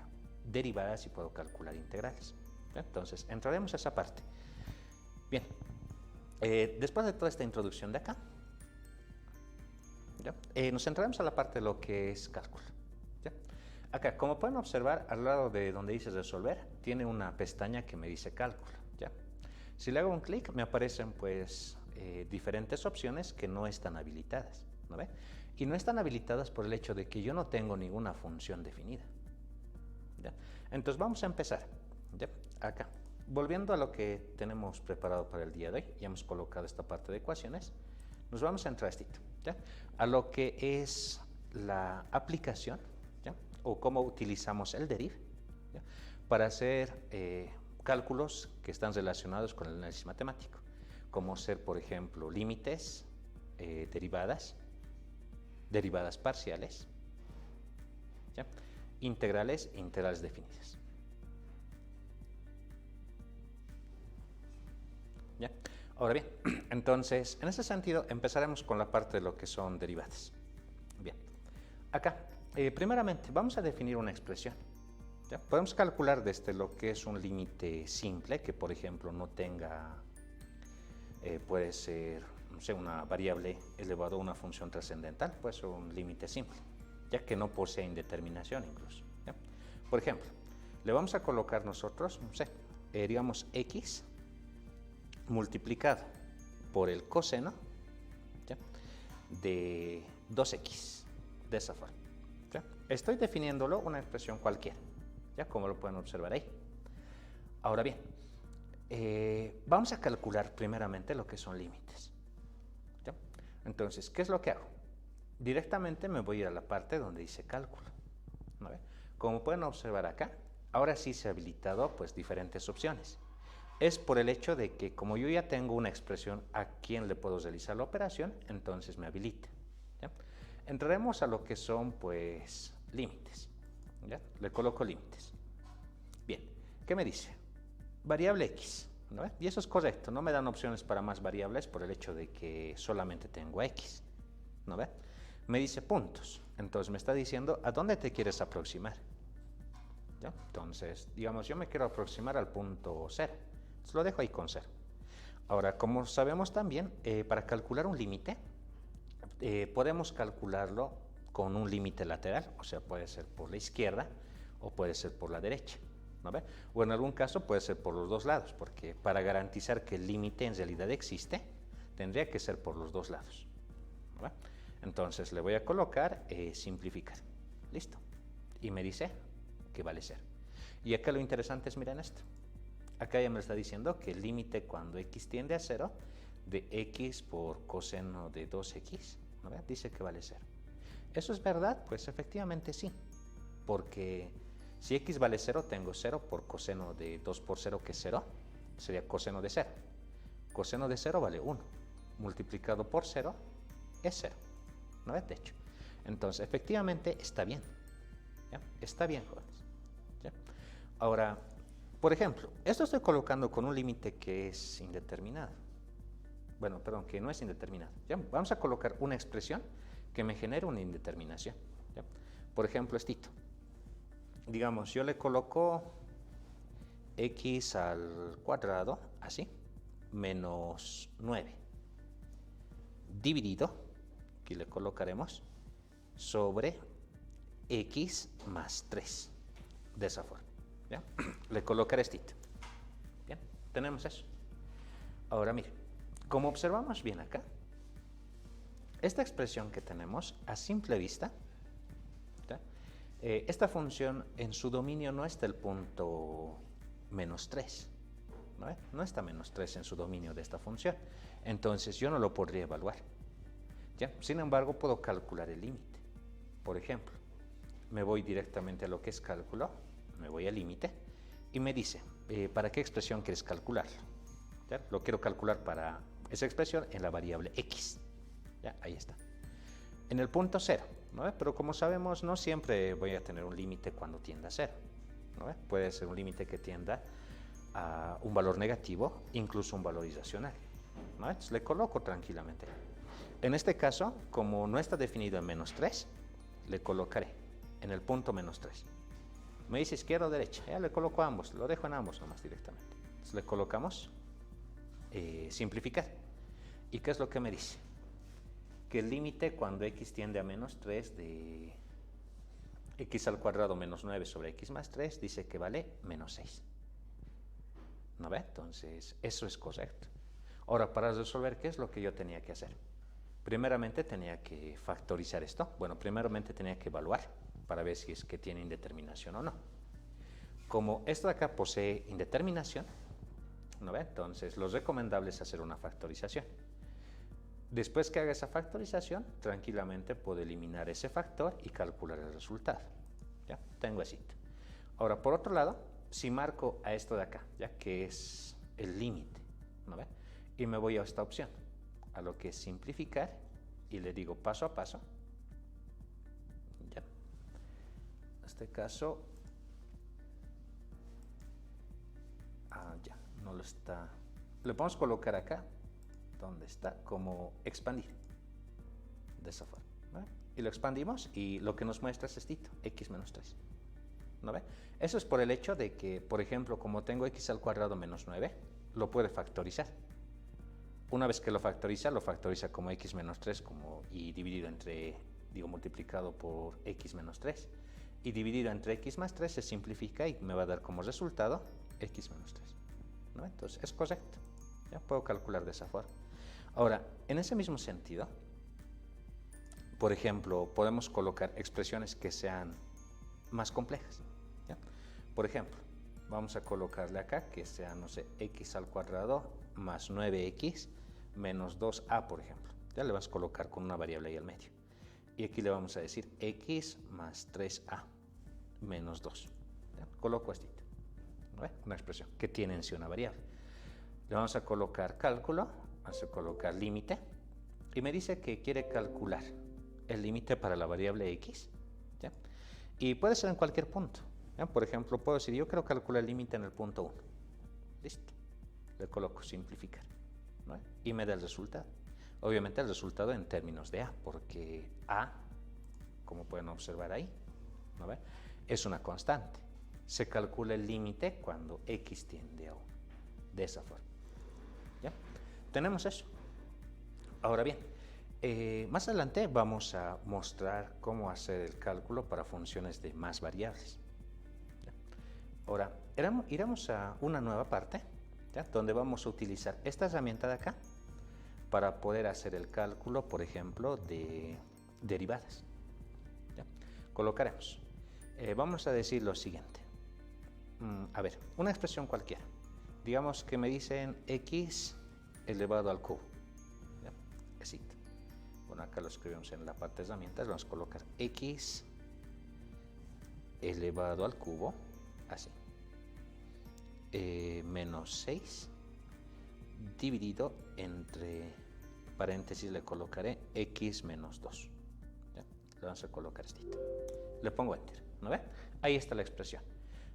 Speaker 1: derivadas y puedo calcular integrales, ¿ya? Entonces, entraremos a esa parte. Bien, después de toda esta introducción de acá, ¿ya? Nos centraremos a la parte de lo que es cálculo, ¿ya? Acá, como pueden observar, al lado de donde dice resolver, tiene una pestaña que me dice cálculo, ¿ya? Si le hago un clic, me aparecen, pues, diferentes opciones que no están habilitadas, ¿no ve? Y no están habilitadas por el hecho de que yo no tengo ninguna función definida, ¿ya? Entonces vamos a empezar, ¿ya? Acá, volviendo a lo que tenemos preparado para el día de hoy, ya hemos colocado esta parte de ecuaciones, nos vamos a entrar ¿ya? A lo que es la aplicación, ¿ya? O cómo utilizamos el deriv, ¿ya? Para hacer cálculos que están relacionados con el análisis matemático, como ser, por ejemplo, límites, derivadas parciales, ¿ya? Integrales e integrales definidas, ¿ya? Ahora bien, entonces, en ese sentido, empezaremos con la parte de lo que son derivadas. Bien, acá, primeramente, vamos a definir una expresión, ¿ya? Podemos calcular desde lo que es un límite simple, que por ejemplo no tenga, puede ser, no sé, una variable elevado a una función trascendental, puede ser un límite simple, ya que no posee indeterminación incluso, ¿ya? Por ejemplo, le vamos a colocar nosotros, no sé, digamos x multiplicado por el coseno, ¿ya? De 2x, de esa forma, ¿ya? Estoy definiéndolo una expresión cualquiera, ¿ya? Como lo pueden observar ahí. Ahora bien, vamos a calcular primeramente lo que son límites, ¿ya? Entonces, ¿qué es lo que hago? Directamente me voy a ir a la parte donde dice cálculo, ¿no ve? Como pueden observar acá, ahora sí se ha habilitado, pues, diferentes opciones. Es por el hecho de que como yo ya tengo una expresión a quien le puedo realizar la operación, entonces me habilita, ¿ya? Entraremos a lo que son, pues, límites, ¿ya? Le coloco límites. Bien, ¿qué me dice? Variable x, ¿no? Y eso es correcto, no me dan opciones para más variables por el hecho de que solamente tengo x, ¿no ve? Me dice puntos, entonces me está diciendo a dónde te quieres aproximar, ¿ya? Entonces, digamos, yo me quiero aproximar al punto 0. Lo dejo ahí con 0. Ahora, como sabemos también, para calcular un límite, podemos calcularlo con un límite lateral, o sea, puede ser por la izquierda o puede ser por la derecha, ¿no ve? O en algún caso puede ser por los dos lados, porque para garantizar que el límite en realidad existe, tendría que ser por los dos lados, ¿no ve? Entonces le voy a colocar simplificar. Listo. Y me dice que vale 0. Y acá lo interesante es, miren esto. Acá ya me está diciendo que el límite cuando x tiende a 0 de x por coseno de 2x, ¿no ve? Dice que vale 0. ¿Eso es verdad? Pues efectivamente sí, porque si x vale 0, tengo 0 por coseno de 2 por 0, que es 0, sería coseno de 0. Coseno de 0 vale 1, multiplicado por 0 es 0, ¿no ve? De hecho, entonces efectivamente está bien, ¿ya? Está bien, jóvenes, ¿ya? Ahora, por ejemplo, esto estoy colocando con un límite que es indeterminado. Bueno, perdón, que no es indeterminado, ¿ya? Vamos a colocar una expresión que me genere una indeterminación, ¿ya? Por ejemplo, estito. Digamos, yo le coloco x al cuadrado, así, menos 9, dividido, aquí le colocaremos, sobre x más 3, de esa forma. ¿Ya? Le colocaré esto. Bien, tenemos eso. Ahora mire, como observamos bien acá, esta expresión que tenemos a simple vista, ¿ya? Esta función en su dominio no está el punto menos 3, ¿no? No está menos 3 en su dominio de esta función, entonces yo no lo podría evaluar. ¿Ya? Sin embargo, puedo calcular el límite. Por ejemplo, me voy directamente a lo que es cálculo, me voy al límite y me dice, ¿para qué expresión quieres calcular? ¿Ya? Lo quiero calcular para esa expresión en la variable x. ¿Ya? Ahí está. En el punto 0, ¿no? Pero como sabemos, no siempre voy a tener un límite cuando tienda a 0, ¿no? Puede ser un límite que tienda a un valor negativo, incluso un valor irracional, ¿no? Entonces le coloco tranquilamente. En este caso, como no está definido en menos 3, le colocaré en el punto menos 3. Me dice izquierda o derecha, ya le coloco a ambos, lo dejo en ambos nomás directamente. Entonces le colocamos simplificar. ¿Y qué es lo que me dice? Que el límite cuando x tiende a menos 3 de x al cuadrado menos 9 sobre x más 3 dice que vale menos 6. ¿No ve? Entonces, eso es correcto. Ahora, para resolver, ¿qué es lo que yo tenía que hacer? Primeramente tenía que factorizar esto. Bueno, primeramente tenía que evaluar para ver si es que tiene indeterminación o no. Como esto de acá posee indeterminación, ¿no ve? Entonces, lo recomendable es hacer una factorización. Después que haga esa factorización, tranquilamente puedo eliminar ese factor y calcular el resultado. ¿Ya? Tengo así. Ahora, por otro lado, si marco a esto de acá, ya que es el límite, ¿no ve? Y me voy a esta opción, a lo que es simplificar, y le digo paso a paso. Ya. En este caso, ya, no lo está. Le podemos colocar acá, donde está, como expandir, de esa forma, ¿no? Y lo expandimos y lo que nos muestra es esto, x menos 3, ¿no ve? Eso es por el hecho de que, por ejemplo, como tengo x al cuadrado menos 9, lo puede factorizar. Una vez que lo factoriza como x menos 3 y dividido entre, multiplicado por x menos 3 y dividido entre x más 3 se simplifica y me va a dar como resultado x menos 3, ¿no? Entonces es correcto, ya puedo calcular de esa forma. Ahora, en ese mismo sentido, por ejemplo, podemos colocar expresiones que sean más complejas, ¿ya? Por ejemplo, vamos a colocarle acá que sea, no sé, x al cuadrado más 9x menos 2a, por ejemplo. Ya le vas a colocar con una variable ahí al medio. Y aquí le vamos a decir x más 3a menos 2. ¿Ya? Coloco esto, ¿no ve? Una expresión que tiene en sí una variable. Le vamos a colocar cálculo, vamos a colocar límite, y me dice que quiere calcular el límite para la variable x, ¿ya? Y puede ser en cualquier punto, ¿ya? Por ejemplo, puedo decir, yo quiero calcular el límite en el punto 1. Listo. Le coloco simplificar, ¿no? Y me da el resultado. Obviamente el resultado en términos de a, porque a, como pueden observar ahí, ¿no ve? Es una constante. Se calcula el límite cuando x tiende a 1. De esa forma. ¿Ya? Tenemos eso. Ahora bien, más adelante vamos a mostrar cómo hacer el cálculo para funciones de más variables. ¿Ya? Ahora, iremos a una nueva parte, ¿ya? Donde vamos a utilizar esta herramienta de acá para poder hacer el cálculo, por ejemplo, de derivadas. ¿Ya? Colocaremos. Vamos a decir lo siguiente. A ver, una expresión cualquiera. Digamos que me dicen x elevado al cubo. ¿Ya? Así. Bueno, acá lo escribimos en la parte de herramientas. Vamos a colocar x elevado al cubo, así. Menos 6 dividido entre paréntesis le colocaré x menos 2. ¿Ya? Le vamos a colocar esto. Le pongo enter, ¿no ve? Ahí está la expresión.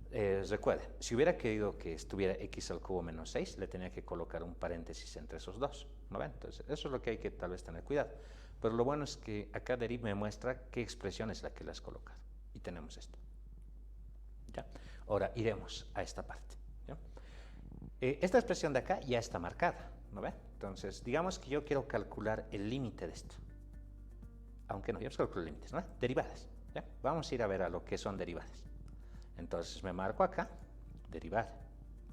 Speaker 1: Recuerde, si hubiera querido que estuviera x al cubo menos 6, le tenía que colocar un paréntesis entre esos dos, ¿no ven? Entonces, eso es lo que hay que tal vez tener cuidado. Pero lo bueno es que acá Deriv me muestra qué expresión es la que le has colocado. Y tenemos esto. ¿Ya? Ahora iremos a esta parte. ¿Ya? Esta expresión de acá ya está marcada, ¿no ven? Entonces, digamos que yo quiero calcular el límite de esto. Aunque no, yo calculo límites, ¿no? Derivadas. ¿Ya? Vamos a ir a ver a lo que son derivadas. Entonces me marco acá, derivada.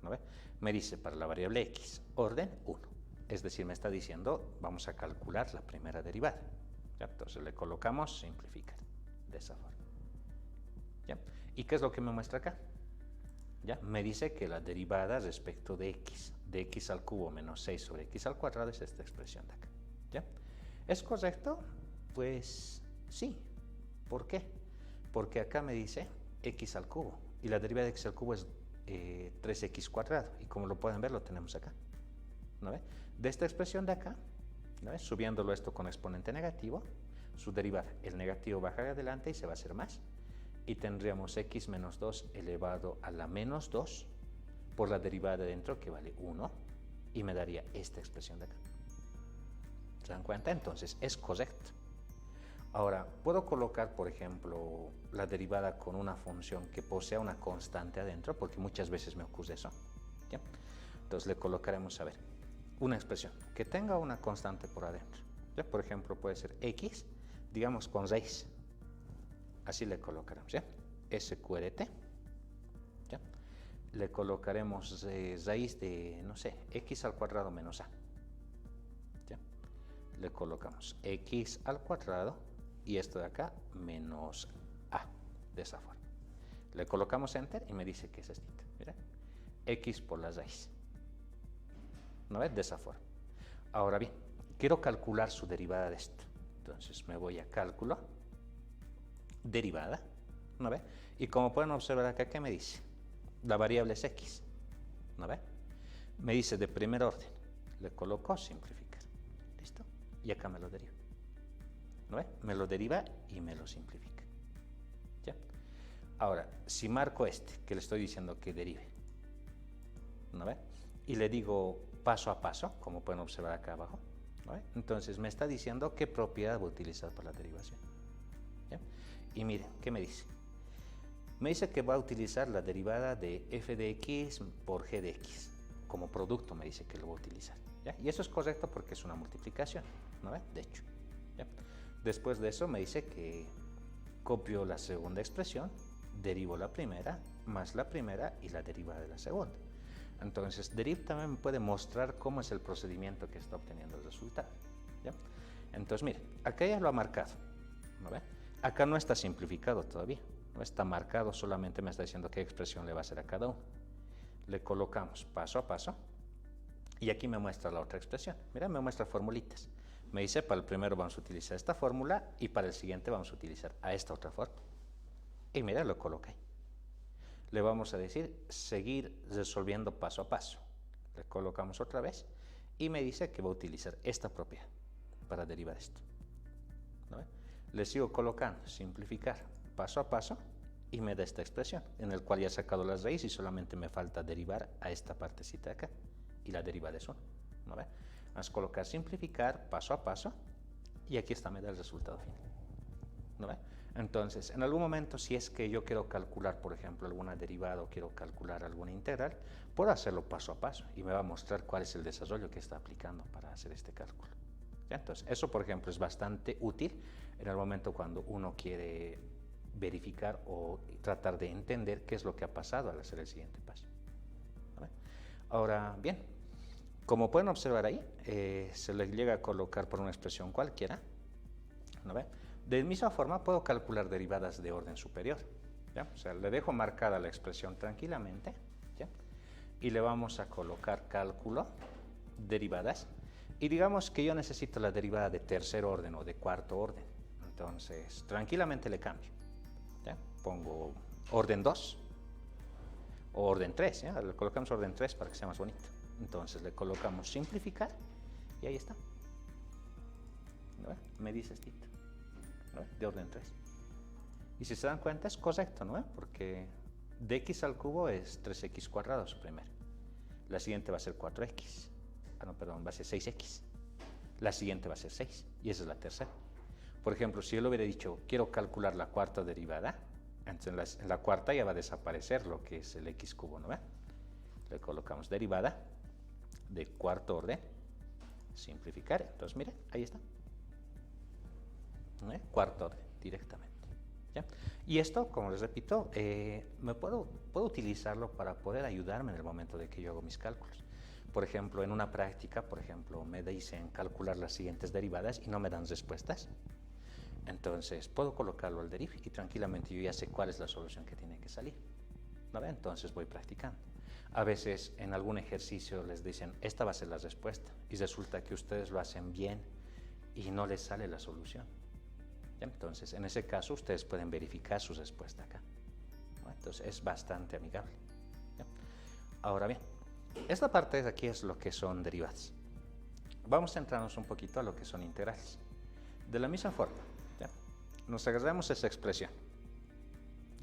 Speaker 1: ¿No ve? Me dice para la variable x, orden 1. Es decir, me está diciendo, vamos a calcular la primera derivada. ¿Ya? Entonces le colocamos simplificar, de esa forma. ¿Ya? ¿Y qué es lo que me muestra acá? ¿Ya? Me dice que la derivada respecto de x al cubo menos 6 sobre x al cuadrado es esta expresión de acá. ¿Ya? ¿Es correcto? Pues sí. ¿Por qué? Porque acá me dice x al cubo y la derivada de x al cubo es 3x cuadrado y como lo pueden ver lo tenemos acá. ¿No ve? De esta expresión de acá, ¿no ve? Subiéndolo esto con exponente negativo, su derivada, el negativo baja adelante y se va a hacer más. Y tendríamos x menos 2 elevado a la menos 2 por la derivada de dentro que vale 1 y me daría esta expresión de acá. ¿Se dan cuenta? Entonces es correcto. Ahora, puedo colocar, por ejemplo, la derivada con una función que posea una constante adentro, porque muchas veces me ocurre eso. ¿Ya? Entonces le colocaremos, a ver, una expresión que tenga una constante por adentro. ¿Ya? Por ejemplo, puede ser x, digamos con raíz. Así le colocaremos, ¿ya? SQRT, ¿ya? Le colocaremos raíz de, no sé, x al cuadrado menos a. ¿Ya? Le colocamos x al cuadrado y esto de acá menos a, de esa forma. Le colocamos enter y me dice que es esto, mira, x por la raíz. ¿No ves? De esa forma. Ahora bien, quiero calcular su derivada de esto. Entonces me voy a cálculo, derivada, ¿no ve? Y como pueden observar acá, ¿qué me dice? La variable es x, ¿no ve? Me dice de primer orden, le coloco simplificar, ¿listo? Y acá me lo deriva, ¿no ve? Me lo deriva y me lo simplifica, ¿ya? Ahora, si marco este, que le estoy diciendo que derive, ¿no ve? Y le digo paso a paso, como pueden observar acá abajo, ¿no ve? Entonces me está diciendo qué propiedad voy a utilizar para la derivación, ¿ya? Y miren, ¿qué me dice? Me dice que va a utilizar la derivada de f de x por g de x. Como producto me dice que lo va a utilizar, ¿ya? Y eso es correcto porque es una multiplicación, ¿no ve? De hecho, ¿ya? Después de eso me dice que copio la segunda expresión, derivo la primera, más la primera y la derivada de la segunda. Entonces, deriv también me puede mostrar cómo es el procedimiento que está obteniendo el resultado, ¿ya? Entonces, miren, acá ya lo ha marcado, ¿no ve? Acá no está simplificado todavía, no está marcado, solamente me está diciendo qué expresión le va a hacer a cada uno. Le colocamos paso a paso y aquí me muestra la otra expresión. Mira, me muestra formulitas. Me dice, para el primero vamos a utilizar esta fórmula y para el siguiente vamos a utilizar a esta otra fórmula. Y mira, lo coloca ahí. Le vamos a decir, seguir resolviendo paso a paso. Le colocamos otra vez y me dice que va a utilizar esta propiedad para derivar esto, ¿no ve? Le sigo colocando, simplificar, paso a paso, y me da esta expresión, en el cual ya he sacado las raíces y solamente me falta derivar a esta partecita de acá, y la derivada es 1, ¿no ve? Vamos a colocar simplificar, paso a paso, y aquí está, me da el resultado final, ¿no ve? Entonces, en algún momento, si es que yo quiero calcular, por ejemplo, alguna derivada o quiero calcular alguna integral, puedo hacerlo paso a paso, y me va a mostrar cuál es el desarrollo que está aplicando para hacer este cálculo. ¿Ya? Entonces, eso, por ejemplo, es bastante útil en el momento cuando uno quiere verificar o tratar de entender qué es lo que ha pasado al hacer el siguiente paso. ¿Vale? Ahora, bien, como pueden observar ahí, se le llega a colocar por una expresión cualquiera, ¿no ve? De misma forma puedo calcular derivadas de orden superior, ¿ya? O sea, le dejo marcada la expresión tranquilamente, ¿ya? Y le vamos a colocar cálculo, derivadas, y digamos que yo necesito la derivada de tercer orden o de cuarto orden. Entonces, tranquilamente le cambio, ¿ya? Pongo orden 2 o orden 3, ¿ya? Le colocamos orden 3 para que sea más bonito. Entonces le colocamos simplificar y ahí está, ¿no? Me dice esto, ¿no? De orden 3. Y si se dan cuenta es correcto, ¿no? Porque de x al cubo es 3x cuadrado su primera. La siguiente va a ser 4x. Ah, no, perdón, va a ser 6x. La siguiente va a ser 6 y esa es la tercera. Por ejemplo, si yo le hubiera dicho, quiero calcular la cuarta derivada, entonces en la cuarta ya va a desaparecer lo que es el x cubo, ¿no ve? Le colocamos derivada de cuarto orden simplificar. Entonces, mire, ahí está. Cuarto orden, directamente. ¿Ya? Y esto, como les repito, puedo utilizarlo para poder ayudarme en el momento de que yo hago mis cálculos. Por ejemplo, en una práctica, por ejemplo, me dicen calcular las siguientes derivadas y no me dan respuestas. Entonces, puedo colocarlo al deriv y tranquilamente yo ya sé cuál es la solución que tiene que salir. ¿No ve? Entonces voy practicando. A veces en algún ejercicio les dicen, esta va a ser la respuesta, y resulta que ustedes lo hacen bien y no les sale la solución. ¿Ya? Entonces, en ese caso, ustedes pueden verificar su respuesta acá. ¿No? Entonces, es bastante amigable. ¿Ya? Ahora bien, esta parte de aquí es lo que son derivadas. Vamos a centrarnos un poquito a lo que son integrales. De la misma forma, ¿ya? Nos agarramos esa expresión.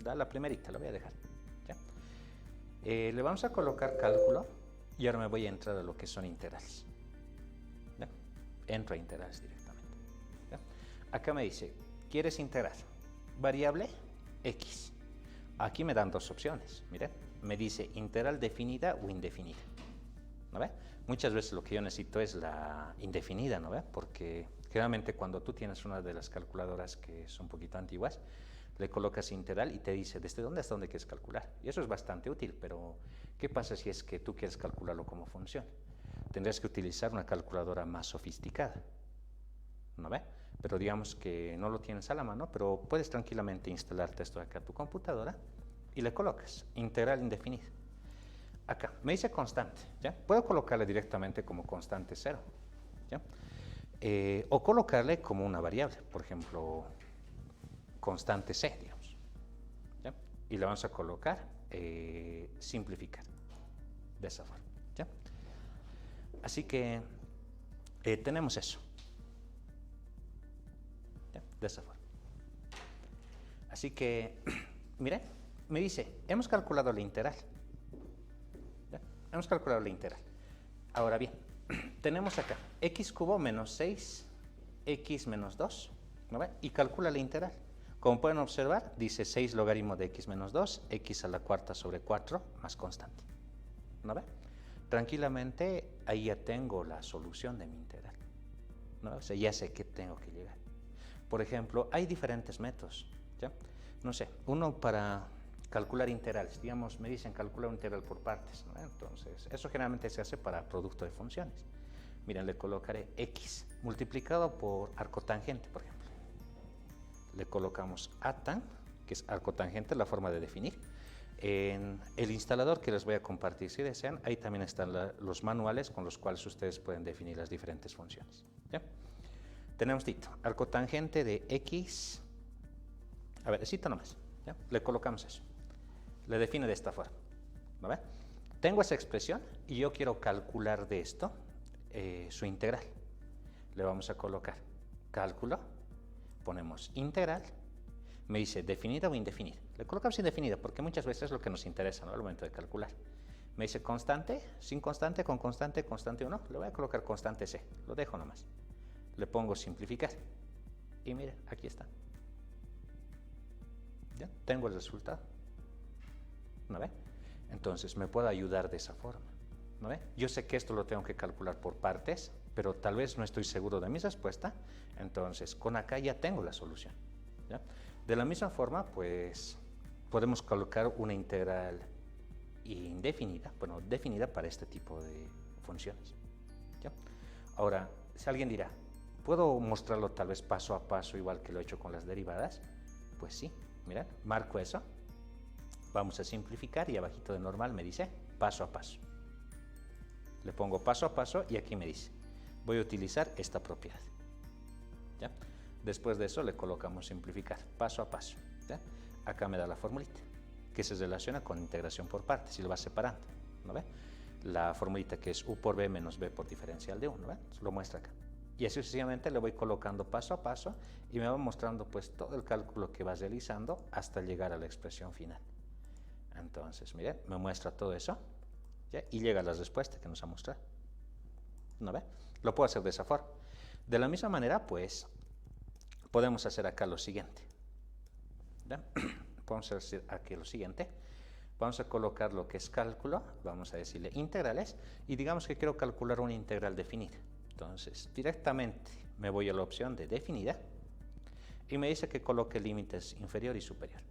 Speaker 1: La primerita, la voy a dejar. ¿Ya? Le vamos a colocar cálculo y ahora me voy a entrar a lo que son integrales. ¿Ya? Entro a integrales directamente. ¿Ya? Acá me dice, ¿quieres integrar variable x? Aquí me dan dos opciones, miren, me dice integral definida o indefinida, ¿no ve? Muchas veces lo que yo necesito es la indefinida, ¿no ve? Porque generalmente cuando tú tienes una de las calculadoras que son un poquito antiguas, le colocas integral y te dice desde dónde hasta dónde quieres calcular. Y eso es bastante útil, pero ¿qué pasa si es que tú quieres calcularlo como función? Tendrías que utilizar una calculadora más sofisticada, ¿no ve? Pero digamos que no lo tienes a la mano, pero puedes tranquilamente instalarte esto acá a tu computadora y le colocas integral indefinida. Acá me dice constante, ¿ya? Puedo colocarle directamente como constante 0, ¿ya? O colocarle como una variable, por ejemplo, constante c, digamos, ¿ya? Y le vamos a colocar simplificar de esa forma, ¿ya? Así que tenemos eso. De esa forma. Así que, miren, me dice, hemos calculado la integral. ¿Ya? Hemos calculado la integral. Ahora bien, tenemos acá x cubo menos 6x menos 2, ¿no ve? Y calcula la integral. Como pueden observar, dice 6 logaritmo de x menos 2, x a la cuarta sobre 4 más constante. ¿No ve? Tranquilamente, ahí ya tengo la solución de mi integral. ¿No? O sea, ya sé que tengo que llegar. Por ejemplo, hay diferentes métodos, ¿ya? No sé, uno para calcular integrales, digamos, me dicen calcular un integral por partes, ¿no? Entonces, eso generalmente se hace para producto de funciones. Miren, le colocaré x multiplicado por arcotangente, por ejemplo. Le colocamos atan, que es arcotangente, la forma de definir. En el instalador que les voy a compartir, si desean, ahí también están los manuales con los cuales ustedes pueden definir las diferentes funciones, ¿ya? Tenemos dito, arcotangente de x, a ver, cito nomás, ¿ya? Le colocamos eso, le define de esta forma, ¿no ve? Tengo esa expresión y yo quiero calcular de esto su integral. Le vamos a colocar cálculo, ponemos integral, me dice definida o indefinida. Le colocamos indefinida porque muchas veces es lo que nos interesa, ¿no? Al momento de calcular. Me dice constante, sin constante, con constante, constante 1, le voy a colocar constante c, lo dejo nomás. Le pongo simplificar y miren, aquí está. ¿Ya? Tengo el resultado. ¿No ve? Entonces me puede ayudar de esa forma. ¿No ve? Yo sé que esto lo tengo que calcular por partes, pero tal vez no estoy seguro de mi respuesta. Entonces con acá ya tengo la solución. ¿Ya? De la misma forma, pues podemos colocar una integral indefinida, bueno, definida para este tipo de funciones. ¿Ya? Ahora, si alguien dirá, ¿puedo mostrarlo tal vez paso a paso igual que lo he hecho con las derivadas? Pues sí, mirad, marco eso, vamos a simplificar y abajito de normal me dice paso a paso. Le pongo paso a paso y aquí me dice, voy a utilizar esta propiedad. ¿Ya? Después de eso le colocamos simplificar, paso a paso. ¿Ya? Acá me da la formulita, que se relaciona con integración por partes y lo va separando, ¿no ve? La formulita que es u por b menos b por diferencial de 1, ¿no ve? Lo muestra acá. Y así sucesivamente le voy colocando paso a paso y me va mostrando pues todo el cálculo que va realizando hasta llegar a la expresión final. Entonces, miren, me muestra todo eso, ¿ya? Y llega a la respuesta que nos ha mostrado. ¿No ve? Lo puedo hacer de esa forma. De la misma manera, pues, podemos hacer acá lo siguiente. ¿Ya? Podemos hacer aquí lo siguiente. Vamos a colocar lo que es cálculo, vamos a decirle integrales, y digamos que quiero calcular una integral definida. Entonces, directamente me voy a la opción de definida y me dice que coloque límites inferior y superior.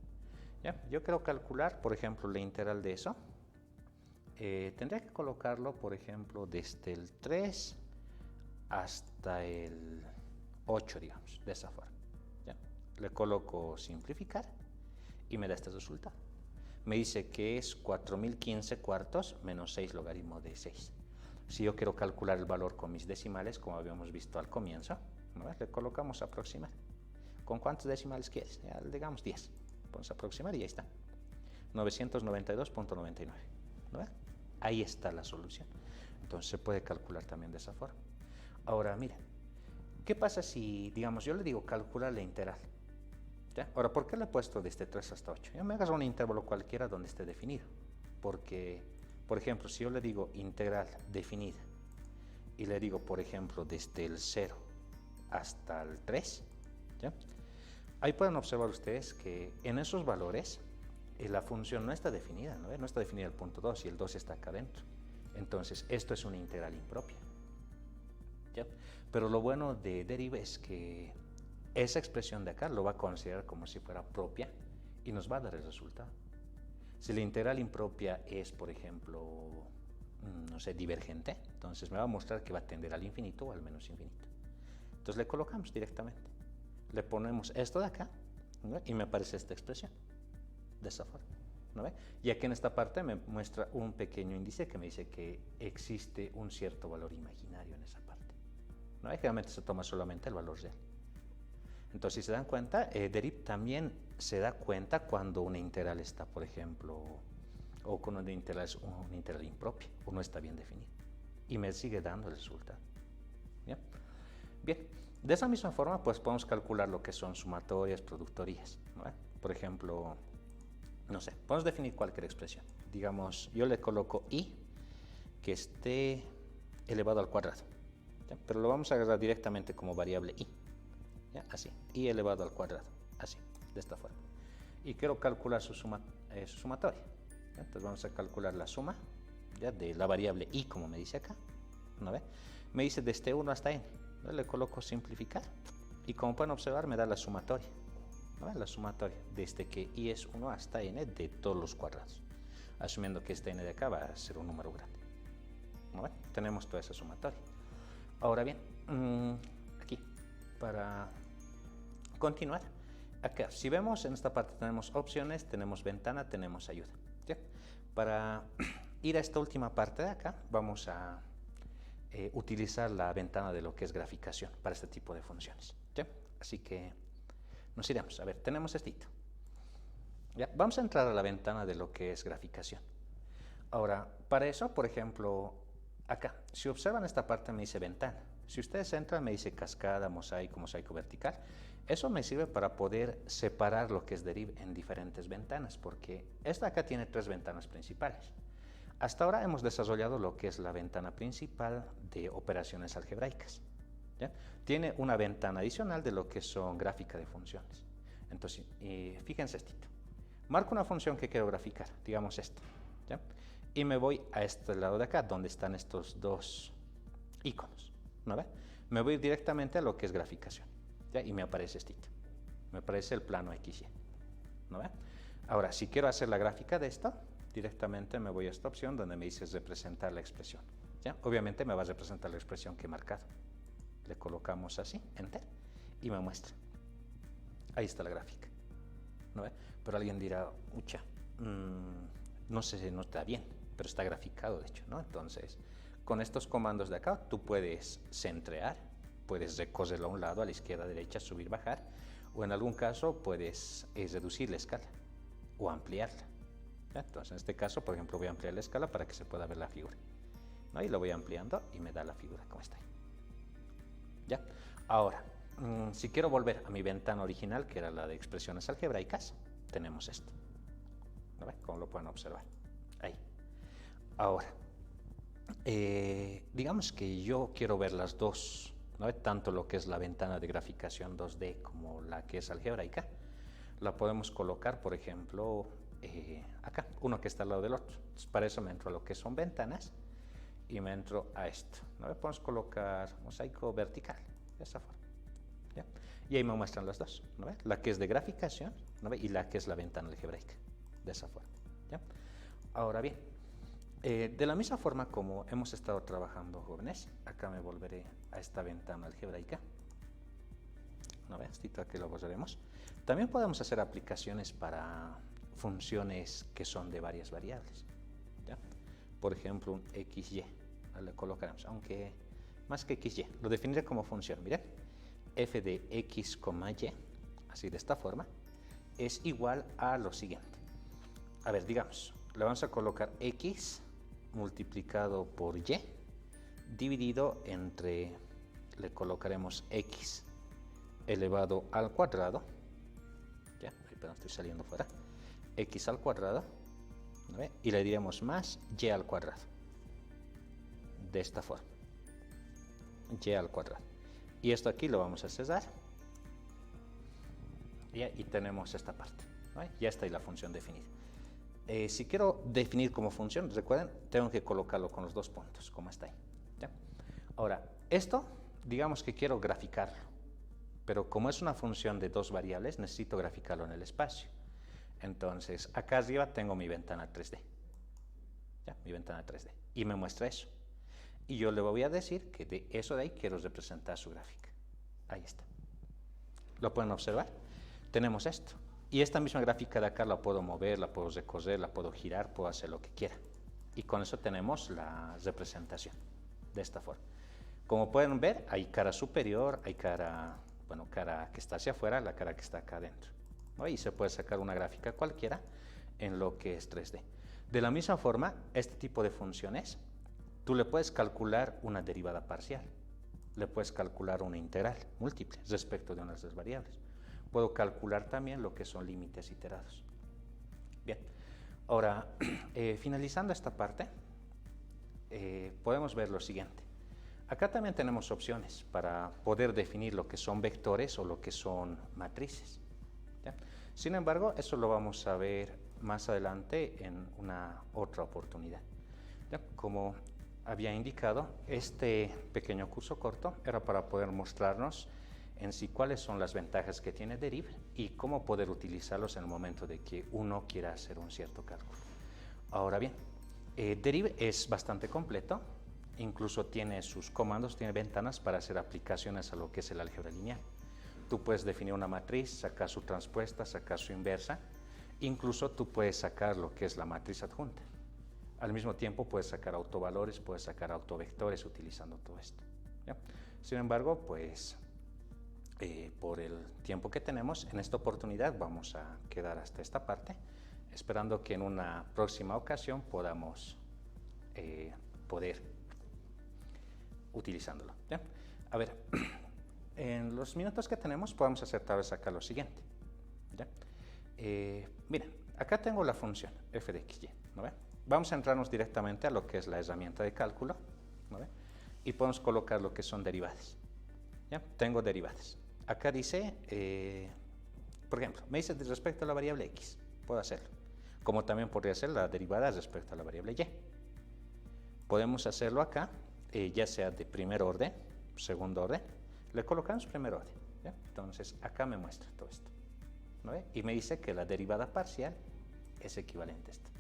Speaker 1: ¿Ya? Yo quiero calcular, por ejemplo, la integral de eso. Tendría que colocarlo, por ejemplo, desde el 3 hasta el 8, digamos, de esa forma. ¿Ya? Le coloco simplificar y me da este resultado. Me dice que es 4015 cuartos menos 6 logaritmo de 6. Si yo quiero calcular el valor con mis decimales, como habíamos visto al comienzo, ¿no? Le colocamos aproximar. ¿Con cuántos decimales quieres? Ya, digamos 10. Vamos a aproximar y ahí está. 992.99. ¿No? Ahí está la solución. Entonces se puede calcular también de esa forma. Ahora, miren, ¿qué pasa si, digamos, yo le digo calcular la integral? ¿Ya? Ahora, ¿por qué le he puesto desde 3 hasta 8? Ya me agarro un intervalo cualquiera donde esté definido. Porque, por ejemplo, si yo le digo integral definida y le digo, por ejemplo, desde el 0 hasta el 3, ¿ya? Ahí pueden observar ustedes que en esos valores la función no está definida, ¿no? No está definida el punto 2 y el 2 está acá adentro. Entonces, esto es una integral impropia. ¿Ya? Pero lo bueno de derive es que esa expresión de acá lo va a considerar como si fuera propia y nos va a dar el resultado. Si la integral impropia es, por ejemplo, no sé, divergente, entonces me va a mostrar que va a tender al infinito o al menos infinito. Entonces le colocamos directamente. Le ponemos esto de acá, ¿no? Y me aparece esta expresión de esa forma, ¿no ve? Y aquí en esta parte me muestra un pequeño índice que me dice que existe un cierto valor imaginario en esa parte, ¿no ve? Generalmente se toma solamente el valor real. Entonces, si se dan cuenta, deriv también se da cuenta cuando una integral está, por ejemplo, o cuando una integral es una integral impropia o no está bien definida. Y me sigue dando el resultado. ¿Bien? Bien, de esa misma forma, pues podemos calcular lo que son sumatorias, productorías, ¿no? Por ejemplo, no sé, podemos definir cualquier expresión. Digamos, yo le coloco i que esté elevado al cuadrado, ¿ya? Pero lo vamos a agarrar directamente como variable i. ¿Ya? Así, i elevado al cuadrado, así, de esta forma. Y quiero calcular su sumatoria. ¿Ya? Entonces vamos a calcular la suma, ¿ya? De la variable i, como me dice acá, ¿no ve? Me dice desde 1 hasta n. ¿No? Le coloco simplificar y como pueden observar me da la sumatoria, ¿no ve? La sumatoria desde que i es 1 hasta n de todos los cuadrados, asumiendo que este n de acá va a ser un número grande, ¿no ve? Tenemos toda esa sumatoria. Ahora bien, aquí, para continuar, acá, si vemos en esta parte tenemos opciones, tenemos ventana, tenemos ayuda, ¿ya? Para ir a esta última parte de acá, vamos a utilizar la ventana de lo que es graficación para este tipo de funciones, ¿ya? Así que nos iremos. A ver, tenemos esto. ¿Ya? Vamos a entrar a la ventana de lo que es graficación. Ahora, para eso, por ejemplo, acá, si observan esta parte me dice ventana. Si ustedes entran me dice cascada, mosaico, mosaico vertical. Eso me sirve para poder separar lo que es deriv en diferentes ventanas, porque esta acá tiene 3 ventanas principales. Hasta ahora hemos desarrollado lo que es la ventana principal de operaciones algebraicas, ¿ya? Tiene una ventana adicional de lo que son gráfica de funciones. Entonces, fíjense esto. Marco una función que quiero graficar, digamos esta, ¿ya? Y me voy a este lado de acá, donde están estos dos iconos, ¿no ve? Me voy directamente a lo que es graficación, ¿ya? Y me aparece esto. Me aparece el plano XY, ¿no ve? Ahora, si quiero hacer la gráfica de esto, directamente me voy a esta opción donde me dice representar la expresión, ¿ya? Obviamente me va a representar la expresión que he marcado. Le colocamos así, enter, y me muestra. Ahí está la gráfica, ¿no ve? Pero alguien dirá, ucha, no sé si no está bien, pero está graficado de hecho, ¿no? Entonces, con estos comandos de acá, tú puedes centrear, puedes recorrerlo a un lado, a la izquierda, a la derecha, subir, bajar, o en algún caso puedes reducir la escala o ampliarla. ¿Ya? Entonces, en este caso, por ejemplo, voy a ampliar la escala para que se pueda ver la figura, ¿no? Y lo voy ampliando y me da la figura como está ahí. ¿Ya? Ahora, si quiero volver a mi ventana original, que era la de expresiones algebraicas, tenemos esto, ¿no ve? Como lo pueden observar. Ahí. Ahora, digamos que yo quiero ver las dos, ¿no ve? Tanto lo que es la ventana de graficación 2D como la que es algebraica. La podemos colocar, por ejemplo, acá, uno que está al lado del otro. Entonces, para eso me entro a lo que son ventanas y me entro a esto. ¿No ve? Podemos colocar mosaico vertical, de esta forma. ¿Ya? Y ahí me muestran las dos, ¿no ve? La que es de graficación, ¿no ve? Y la que es la ventana algebraica, de esa forma. ¿Ya? Ahora bien, de la misma forma como hemos estado trabajando, jóvenes, acá me volveré a esta ventana algebraica. ¿No ve? Esto aquí lo borraremos. También podemos hacer aplicaciones para funciones que son de varias variables. ¿Ya? Por ejemplo, un XY. Le colocaremos, aunque más que XY, lo definiré como función. Miren, f de x, y, así de esta forma, es igual a lo siguiente. A ver, digamos, le vamos a colocar x multiplicado por y dividido entre, le colocaremos x elevado al cuadrado, ya, perdón, estoy saliendo fuera, x al cuadrado, ¿no ve? Y le diremos más y al cuadrado, de esta forma, y al cuadrado. Y esto aquí lo vamos a cesar, y tenemos esta parte, ¿no? Ya está ahí la función definida. Si quiero definir como función, recuerden, tengo que colocarlo con los dos puntos, como está ahí. ¿Ya? Ahora, esto, digamos que quiero graficarlo, pero como es una función de dos variables, necesito graficarlo en el espacio. Entonces, acá arriba tengo mi ventana 3D. ¿Ya? Mi ventana 3D. Y me muestra eso. Y yo le voy a decir que de eso de ahí quiero representar su gráfica. Ahí está. ¿Lo pueden observar? Tenemos esto. Y esta misma gráfica de acá la puedo mover, la puedo recorrer, la puedo girar, puedo hacer lo que quiera. Y con eso tenemos la representación, de esta forma. Como pueden ver, hay cara superior, hay cara, bueno, cara que está hacia afuera, la cara que está acá adentro, ¿no? Y se puede sacar una gráfica cualquiera en lo que es 3D. De la misma forma, este tipo de funciones, tú le puedes calcular una derivada parcial, le puedes calcular una integral múltiple respecto de unas de las variables. Puedo calcular también lo que son límites iterados. Bien, ahora, finalizando esta parte, podemos ver lo siguiente. Acá también tenemos opciones para poder definir lo que son vectores o lo que son matrices. ¿Ya? Sin embargo, eso lo vamos a ver más adelante en una otra oportunidad. ¿Ya? Como había indicado, este pequeño curso corto era para poder mostrarnos en sí cuáles son las ventajas que tiene Deriv y cómo poder utilizarlos en el momento de que uno quiera hacer un cierto cálculo. Ahora bien, Deriv es bastante completo, incluso tiene sus comandos, tiene ventanas para hacer aplicaciones a lo que es el álgebra lineal. Tú puedes definir una matriz, sacar su transpuesta, sacar su inversa, incluso tú puedes sacar lo que es la matriz adjunta. Al mismo tiempo puedes sacar autovalores, puedes sacar autovectores utilizando todo esto. ¿Ya? Sin embargo, pues por el tiempo que tenemos, en esta oportunidad vamos a quedar hasta esta parte, esperando que en una próxima ocasión podamos poder utilizándolo. ¿Ya? A ver, en los minutos que tenemos podemos hacer tal vez acá lo siguiente. ¿Ya? Miren, acá tengo la función f de x, y, ¿no ve? Vamos a entrarnos directamente a lo que es la herramienta de cálculo, ¿no ve? Y podemos colocar lo que son derivadas. ¿Ya? Tengo derivadas. Acá dice, por ejemplo, me dice respecto a la variable x, puedo hacerlo. Como también podría ser la derivada respecto a la variable y. Podemos hacerlo acá, ya sea de primer orden, segundo orden, le colocamos primer orden. ¿Ya? Entonces, acá me muestra todo esto, ¿no ve? Y me dice que la derivada parcial es equivalente a esta,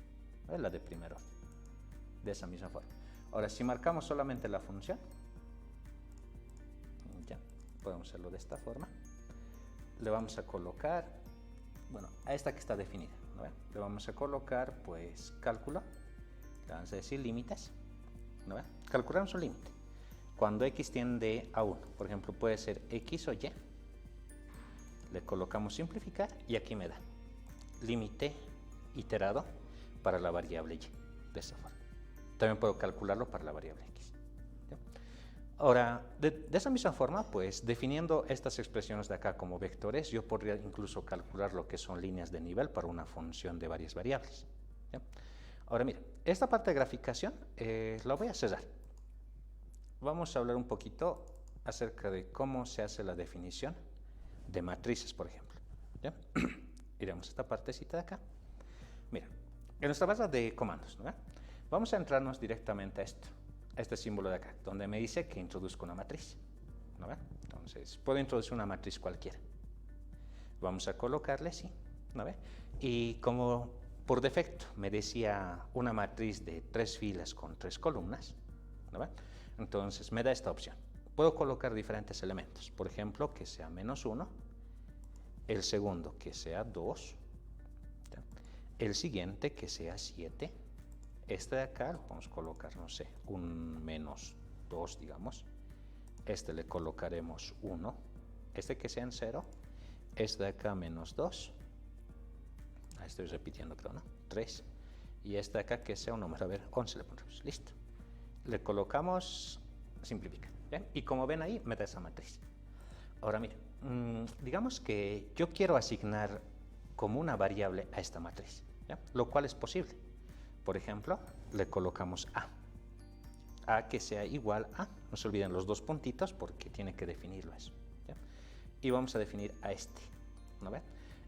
Speaker 1: ¿no ve? La de primer orden, de esa misma forma. Ahora, si marcamos solamente la función, ya, podemos hacerlo de esta forma. Le vamos a colocar, bueno, a esta que está definida, ¿no ve? Le vamos a colocar, pues, cálculo, le vamos a decir límites, ¿no ve? Calculamos un límite. Cuando x tiende a 1, por ejemplo, puede ser x o y, le colocamos simplificar y aquí me da límite iterado para la variable y, de esa forma. También puedo calcularlo para la variable x. ¿Sí? Ahora, de esa misma forma, pues definiendo estas expresiones de acá como vectores, yo podría incluso calcular lo que son líneas de nivel para una función de varias variables. ¿Sí? Ahora, mira, esta parte de graficación la voy a cerrar. Vamos a hablar un poquito acerca de cómo se hace la definición de matrices, por ejemplo. ¿Ya? Iremos a esta partecita de acá. Mira, en nuestra base de comandos, ¿no? Vamos a entrarnos directamente a esto. este símbolo de acá, donde me dice que introduzco una matriz. ¿No ve? Entonces, puedo introducir una matriz cualquiera. Vamos a colocarle, sí, ¿no ve? Y como por defecto me decía una matriz de 3 filas con 3 columnas, ¿no ve? Entonces me da esta opción. Puedo colocar diferentes elementos, por ejemplo, que sea -1, el segundo que sea 2, ¿ya? El siguiente que sea 7, este de acá lo vamos a colocar, no sé, un -2, digamos. Este le colocaremos 1, este que sea en 0, este de acá -2, estoy repitiendo creo, ¿no? 3, y este de acá que sea un número, a ver, 11 le pondremos, listo. Le colocamos simplificar, ¿bien? Y como ven ahí, me da esa matriz. Ahora miren, digamos que yo quiero asignar como una variable a esta matriz, ¿ya? Lo cual es posible. Por ejemplo, le colocamos A que sea igual a, no se olviden los 2 puntitos porque tiene que definirlo eso, ¿ya? Y vamos a definir a este, ¿no ven?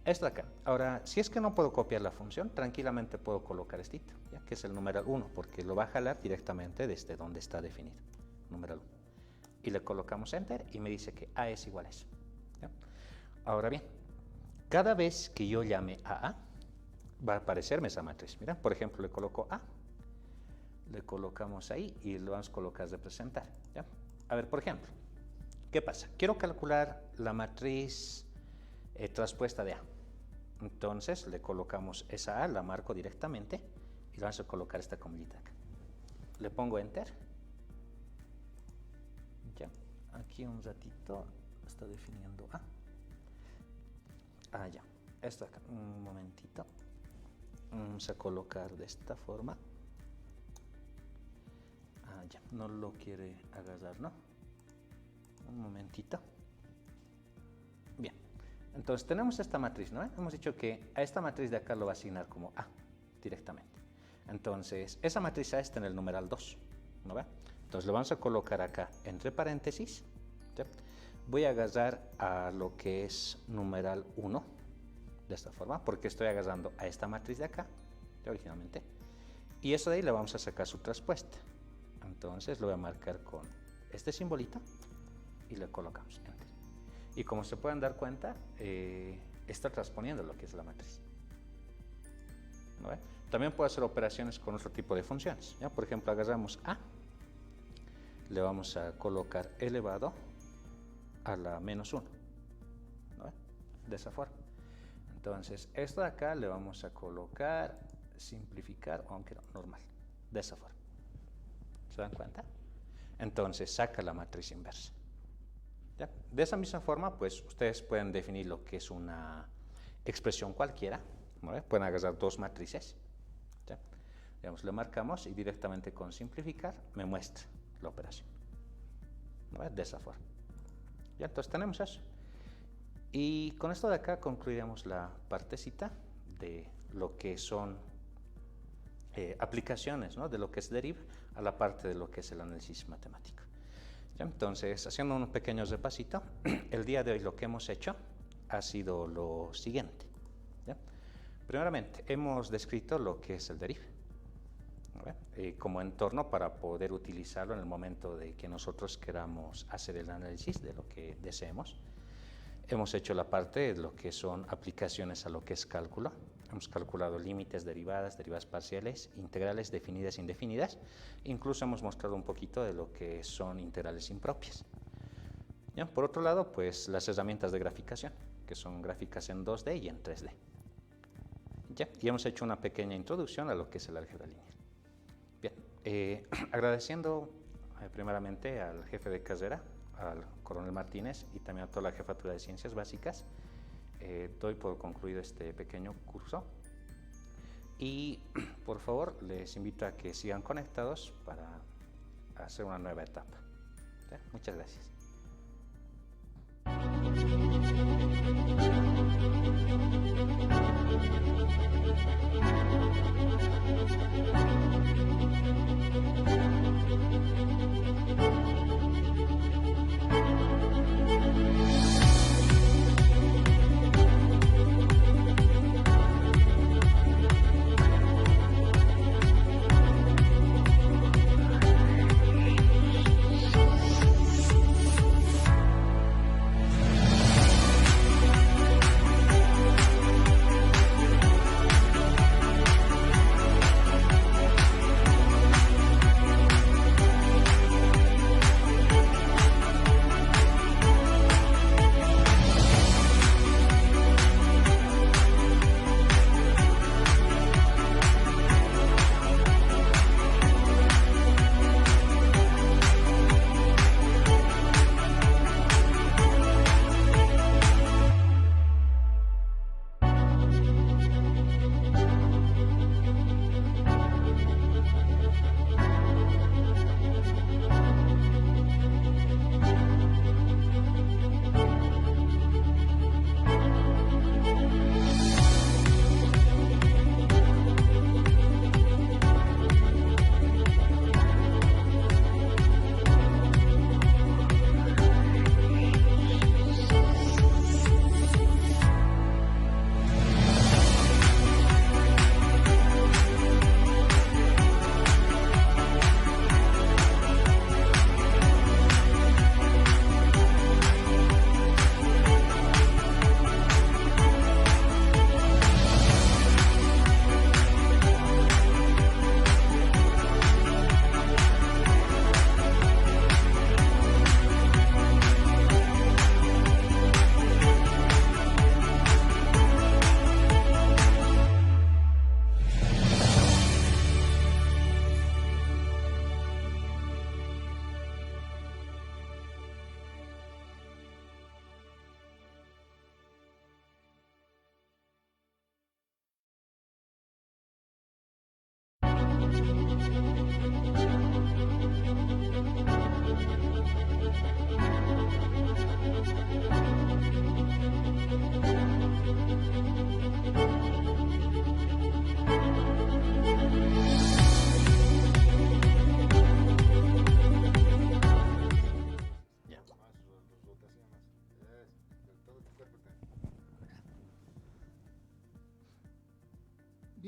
Speaker 1: Esto de acá. Ahora, si es que no puedo copiar la función, tranquilamente puedo colocar este, ¿ya? Que es el numeral 1, porque lo va a jalar directamente desde donde está definido, numeral 1. Y le colocamos enter y me dice que A es igual a eso, ¿ya? Ahora bien, cada vez que yo llame a A, va a aparecerme esa matriz. Mira, por ejemplo, le coloco A, le colocamos ahí y lo vamos a colocar representar, ¿ya? A ver, por ejemplo, ¿qué pasa? Quiero calcular la matriz traspuesta de A. Entonces le colocamos esa A, la marco directamente y le vamos a colocar esta comillita acá. Le pongo enter. Ya, aquí un ratito está definiendo A. Ya, esto acá, un momentito. Vamos a colocar de esta forma. Ya, no lo quiere agarrar, ¿no? Un momentito. Bien, entonces tenemos esta matriz, ¿no? Hemos dicho que a esta matriz de acá lo va a asignar como A directamente. Entonces, esa matriz A está en el numeral 2, ¿no ve? Entonces lo vamos a colocar acá entre paréntesis, ¿sí? Voy a agarrar a lo que es numeral 1, de esta forma, porque estoy agarrando a esta matriz de acá, ¿sí? Originalmente. Y eso de ahí le vamos a sacar su traspuesta. Entonces lo voy a marcar con este simbolito y le colocamos enter. Y como se pueden dar cuenta, está transponiendo lo que es la matriz, ¿no ve? También puedo hacer operaciones con otro tipo de funciones, ¿ya? Por ejemplo, agarramos A, le vamos a colocar elevado a la -1, ¿no ve? De esa forma. Entonces, esto de acá le vamos a colocar, simplificar, aunque no, normal, de esa forma. ¿Se dan cuenta? Entonces, saca la matriz inversa. ¿Ya? De esa misma forma, pues, ustedes pueden definir lo que es una expresión cualquiera, ¿no ve? Pueden agarrar 2 matrices, ¿ya? Digamos, le marcamos y directamente con simplificar me muestra la operación, ¿no ve? De esa forma. Ya, entonces tenemos eso. Y con esto de acá concluiremos la partecita de lo que son aplicaciones, ¿no? De lo que es deriv a la parte de lo que es el análisis matemático. ¿Ya? Entonces, haciendo un pequeño repasito, el día de hoy lo que hemos hecho ha sido lo siguiente, ¿ya? Primeramente, hemos descrito lo que es el deriv, ¿no? Como entorno para poder utilizarlo en el momento de que nosotros queramos hacer el análisis de lo que deseemos. Hemos hecho la parte de lo que son aplicaciones a lo que es cálculo. Hemos calculado límites, derivadas parciales, integrales definidas e indefinidas. Incluso hemos mostrado un poquito de lo que son integrales impropias. ¿Ya? Por otro lado, pues las herramientas de graficación, que son gráficas en 2D y en 3D. ¿Ya? Y hemos hecho una pequeña introducción a lo que es el álgebra lineal. Bien, agradeciendo primeramente al jefe de carrera, al coronel Martínez, y también a toda la jefatura de ciencias básicas, doy por concluido este pequeño curso y por favor les invito a que sigan conectados para hacer una nueva etapa. ¿Sí? Muchas gracias.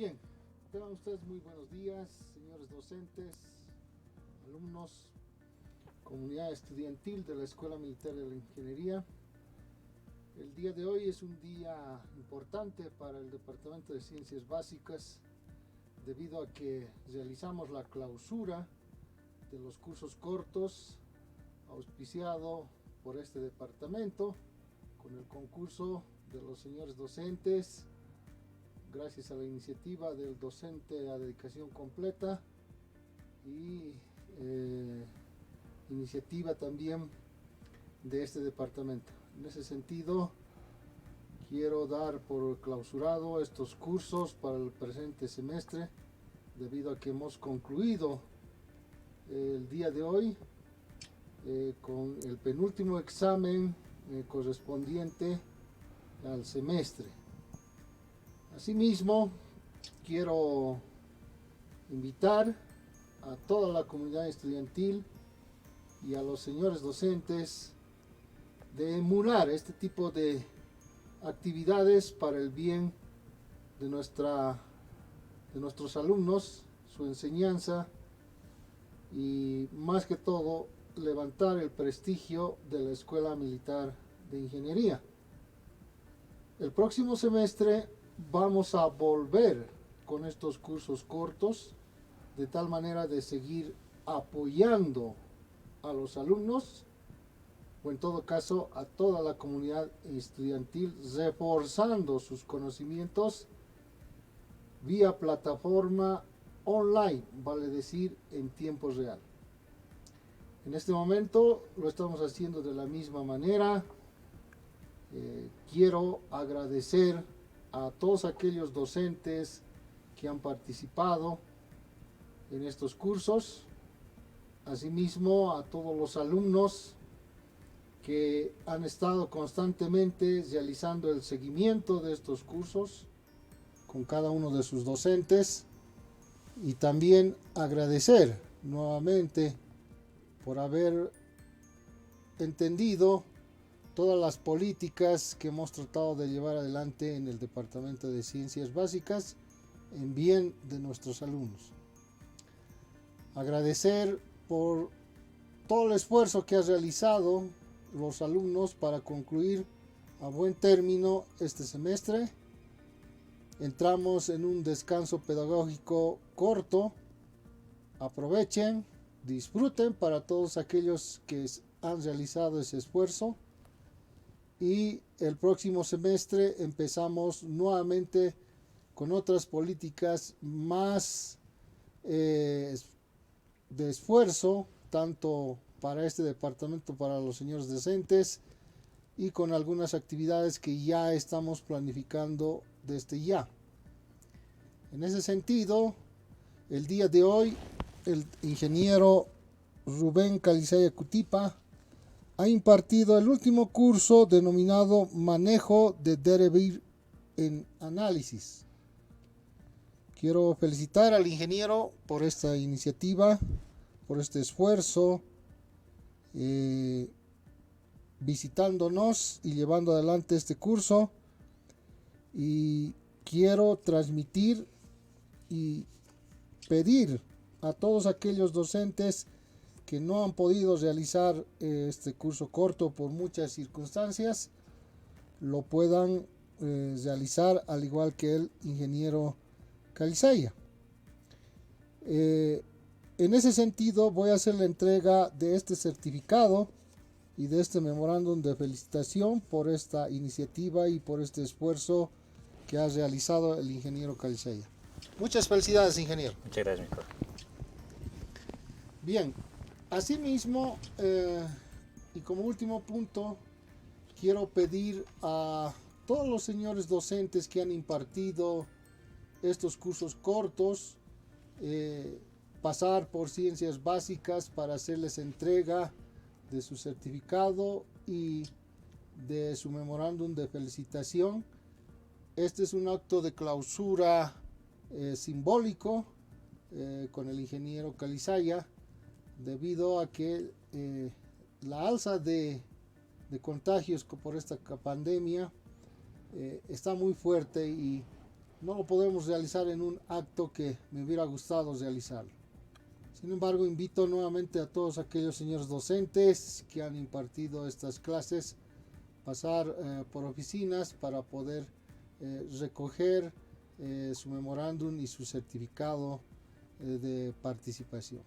Speaker 2: Bien, tengan ustedes muy buenos días, señores docentes, alumnos, comunidad estudiantil de la Escuela Militar de la Ingeniería. El día de hoy es un día importante para el Departamento de Ciencias Básicas debido a que realizamos la clausura de los cursos cortos auspiciado por este departamento con el concurso de los señores docentes, gracias a la iniciativa del docente a dedicación completa y iniciativa también de este departamento. En ese sentido, quiero dar por clausurado estos cursos para el presente semestre, debido a que hemos concluido el día de hoy con el penúltimo examen correspondiente al semestre. Asimismo, quiero invitar a toda la comunidad estudiantil y a los señores docentes de emular este tipo de actividades para el bien de nuestros alumnos, su enseñanza y más que todo levantar el prestigio de la Escuela Militar de Ingeniería. El próximo semestre vamos a volver con estos cursos cortos de tal manera de seguir apoyando a los alumnos o en todo caso a toda la comunidad estudiantil, reforzando sus conocimientos vía plataforma online, vale decir en tiempo real. En este momento lo estamos haciendo de la misma manera. Quiero agradecer a todos aquellos docentes que han participado en estos cursos, asimismo a todos los alumnos que han estado constantemente realizando el seguimiento de estos cursos con cada uno de sus docentes, y también agradecer nuevamente por haber entendido todas las políticas que hemos tratado de llevar adelante en el Departamento de Ciencias Básicas en bien de nuestros alumnos. Agradecer por todo el esfuerzo que han realizado los alumnos para concluir a buen término este semestre. Entramos en un descanso pedagógico corto. Aprovechen, disfruten para todos aquellos que han realizado ese esfuerzo, y el próximo semestre empezamos nuevamente con otras políticas más de esfuerzo, tanto para este departamento, para los señores docentes, y con algunas actividades que ya estamos planificando desde ya. En ese sentido, el día de hoy, el ingeniero Rubén Calizaya Cutipa ha impartido el último curso denominado Manejo de Derivir en Análisis. Quiero felicitar al ingeniero por esta iniciativa, por este esfuerzo, visitándonos y llevando adelante este curso, y quiero transmitir y pedir a todos aquellos docentes que no han podido realizar este curso corto por muchas circunstancias, lo puedan realizar al igual que el ingeniero Calizaya. En ese sentido voy a hacer la entrega de este certificado y de este memorándum de felicitación por esta iniciativa y por este esfuerzo que ha realizado el ingeniero Calizaya. Muchas felicidades, ingeniero.
Speaker 1: Muchas gracias, mi profe.
Speaker 2: Bien, asimismo, y como último punto, quiero pedir a todos los señores docentes que han impartido estos cursos cortos, pasar por Ciencias Básicas para hacerles entrega de su certificado y de su memorándum de felicitación. Este es un acto de clausura simbólico con el ingeniero Calizaya, debido a que la alza de contagios por esta pandemia está muy fuerte, y no lo podemos realizar en un acto que me hubiera gustado realizar. Sin embargo, invito nuevamente a todos aquellos señores docentes que han impartido estas clases pasar por oficinas para poder recoger su memorándum y su certificado de participación.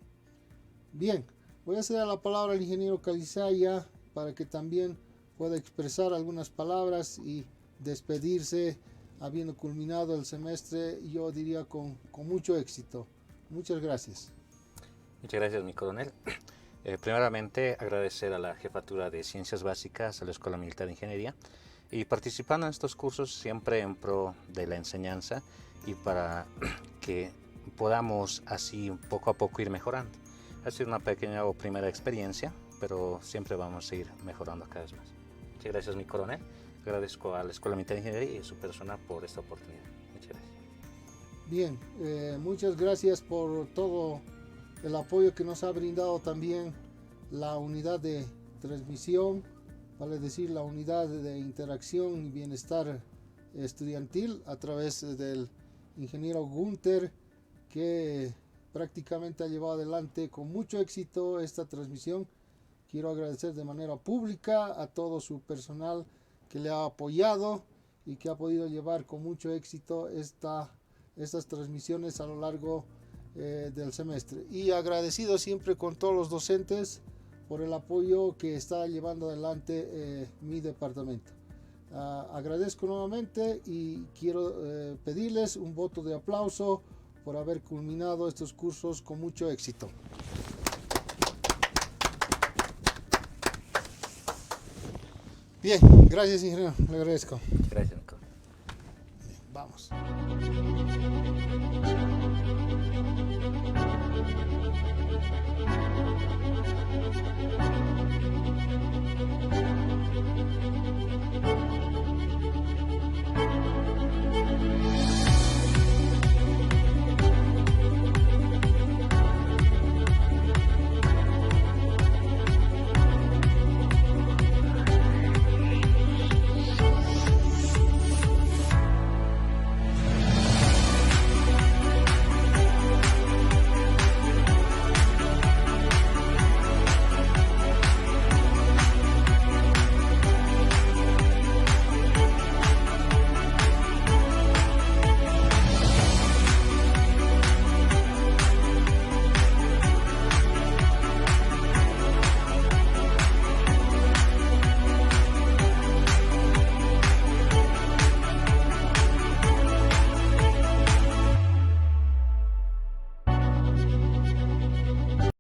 Speaker 2: Bien, voy a ceder la palabra al ingeniero Calizaya para que también pueda expresar algunas palabras y despedirse habiendo culminado el semestre, yo diría con mucho éxito. Muchas gracias.
Speaker 1: Muchas gracias, mi coronel. Primeramente, agradecer a la Jefatura de Ciencias Básicas, a la Escuela Militar de Ingeniería, y participando en estos cursos siempre en pro de la enseñanza y para que podamos así poco a poco ir mejorando. Ha sido una pequeña o primera experiencia, pero siempre vamos a seguir mejorando cada vez más. Muchas gracias, mi coronel. Agradezco a la Escuela Militar de Ingeniería y a su persona por esta oportunidad. Muchas gracias.
Speaker 2: Bien, muchas gracias por todo el apoyo que nos ha brindado también la unidad de transmisión, vale decir la unidad de interacción y bienestar estudiantil a través del ingeniero Gunther, que prácticamente ha llevado adelante con mucho éxito esta transmisión. Quiero agradecer de manera pública a todo su personal que le ha apoyado y que ha podido llevar con mucho éxito estas transmisiones a lo largo del semestre, y agradecido siempre con todos los docentes por el apoyo que está llevando adelante mi departamento. Agradezco nuevamente y quiero pedirles un voto de aplauso por haber culminado estos cursos con mucho éxito. Bien, gracias, ingeniero, le agradezco.
Speaker 1: Gracias, Nico.
Speaker 2: Bien, vamos.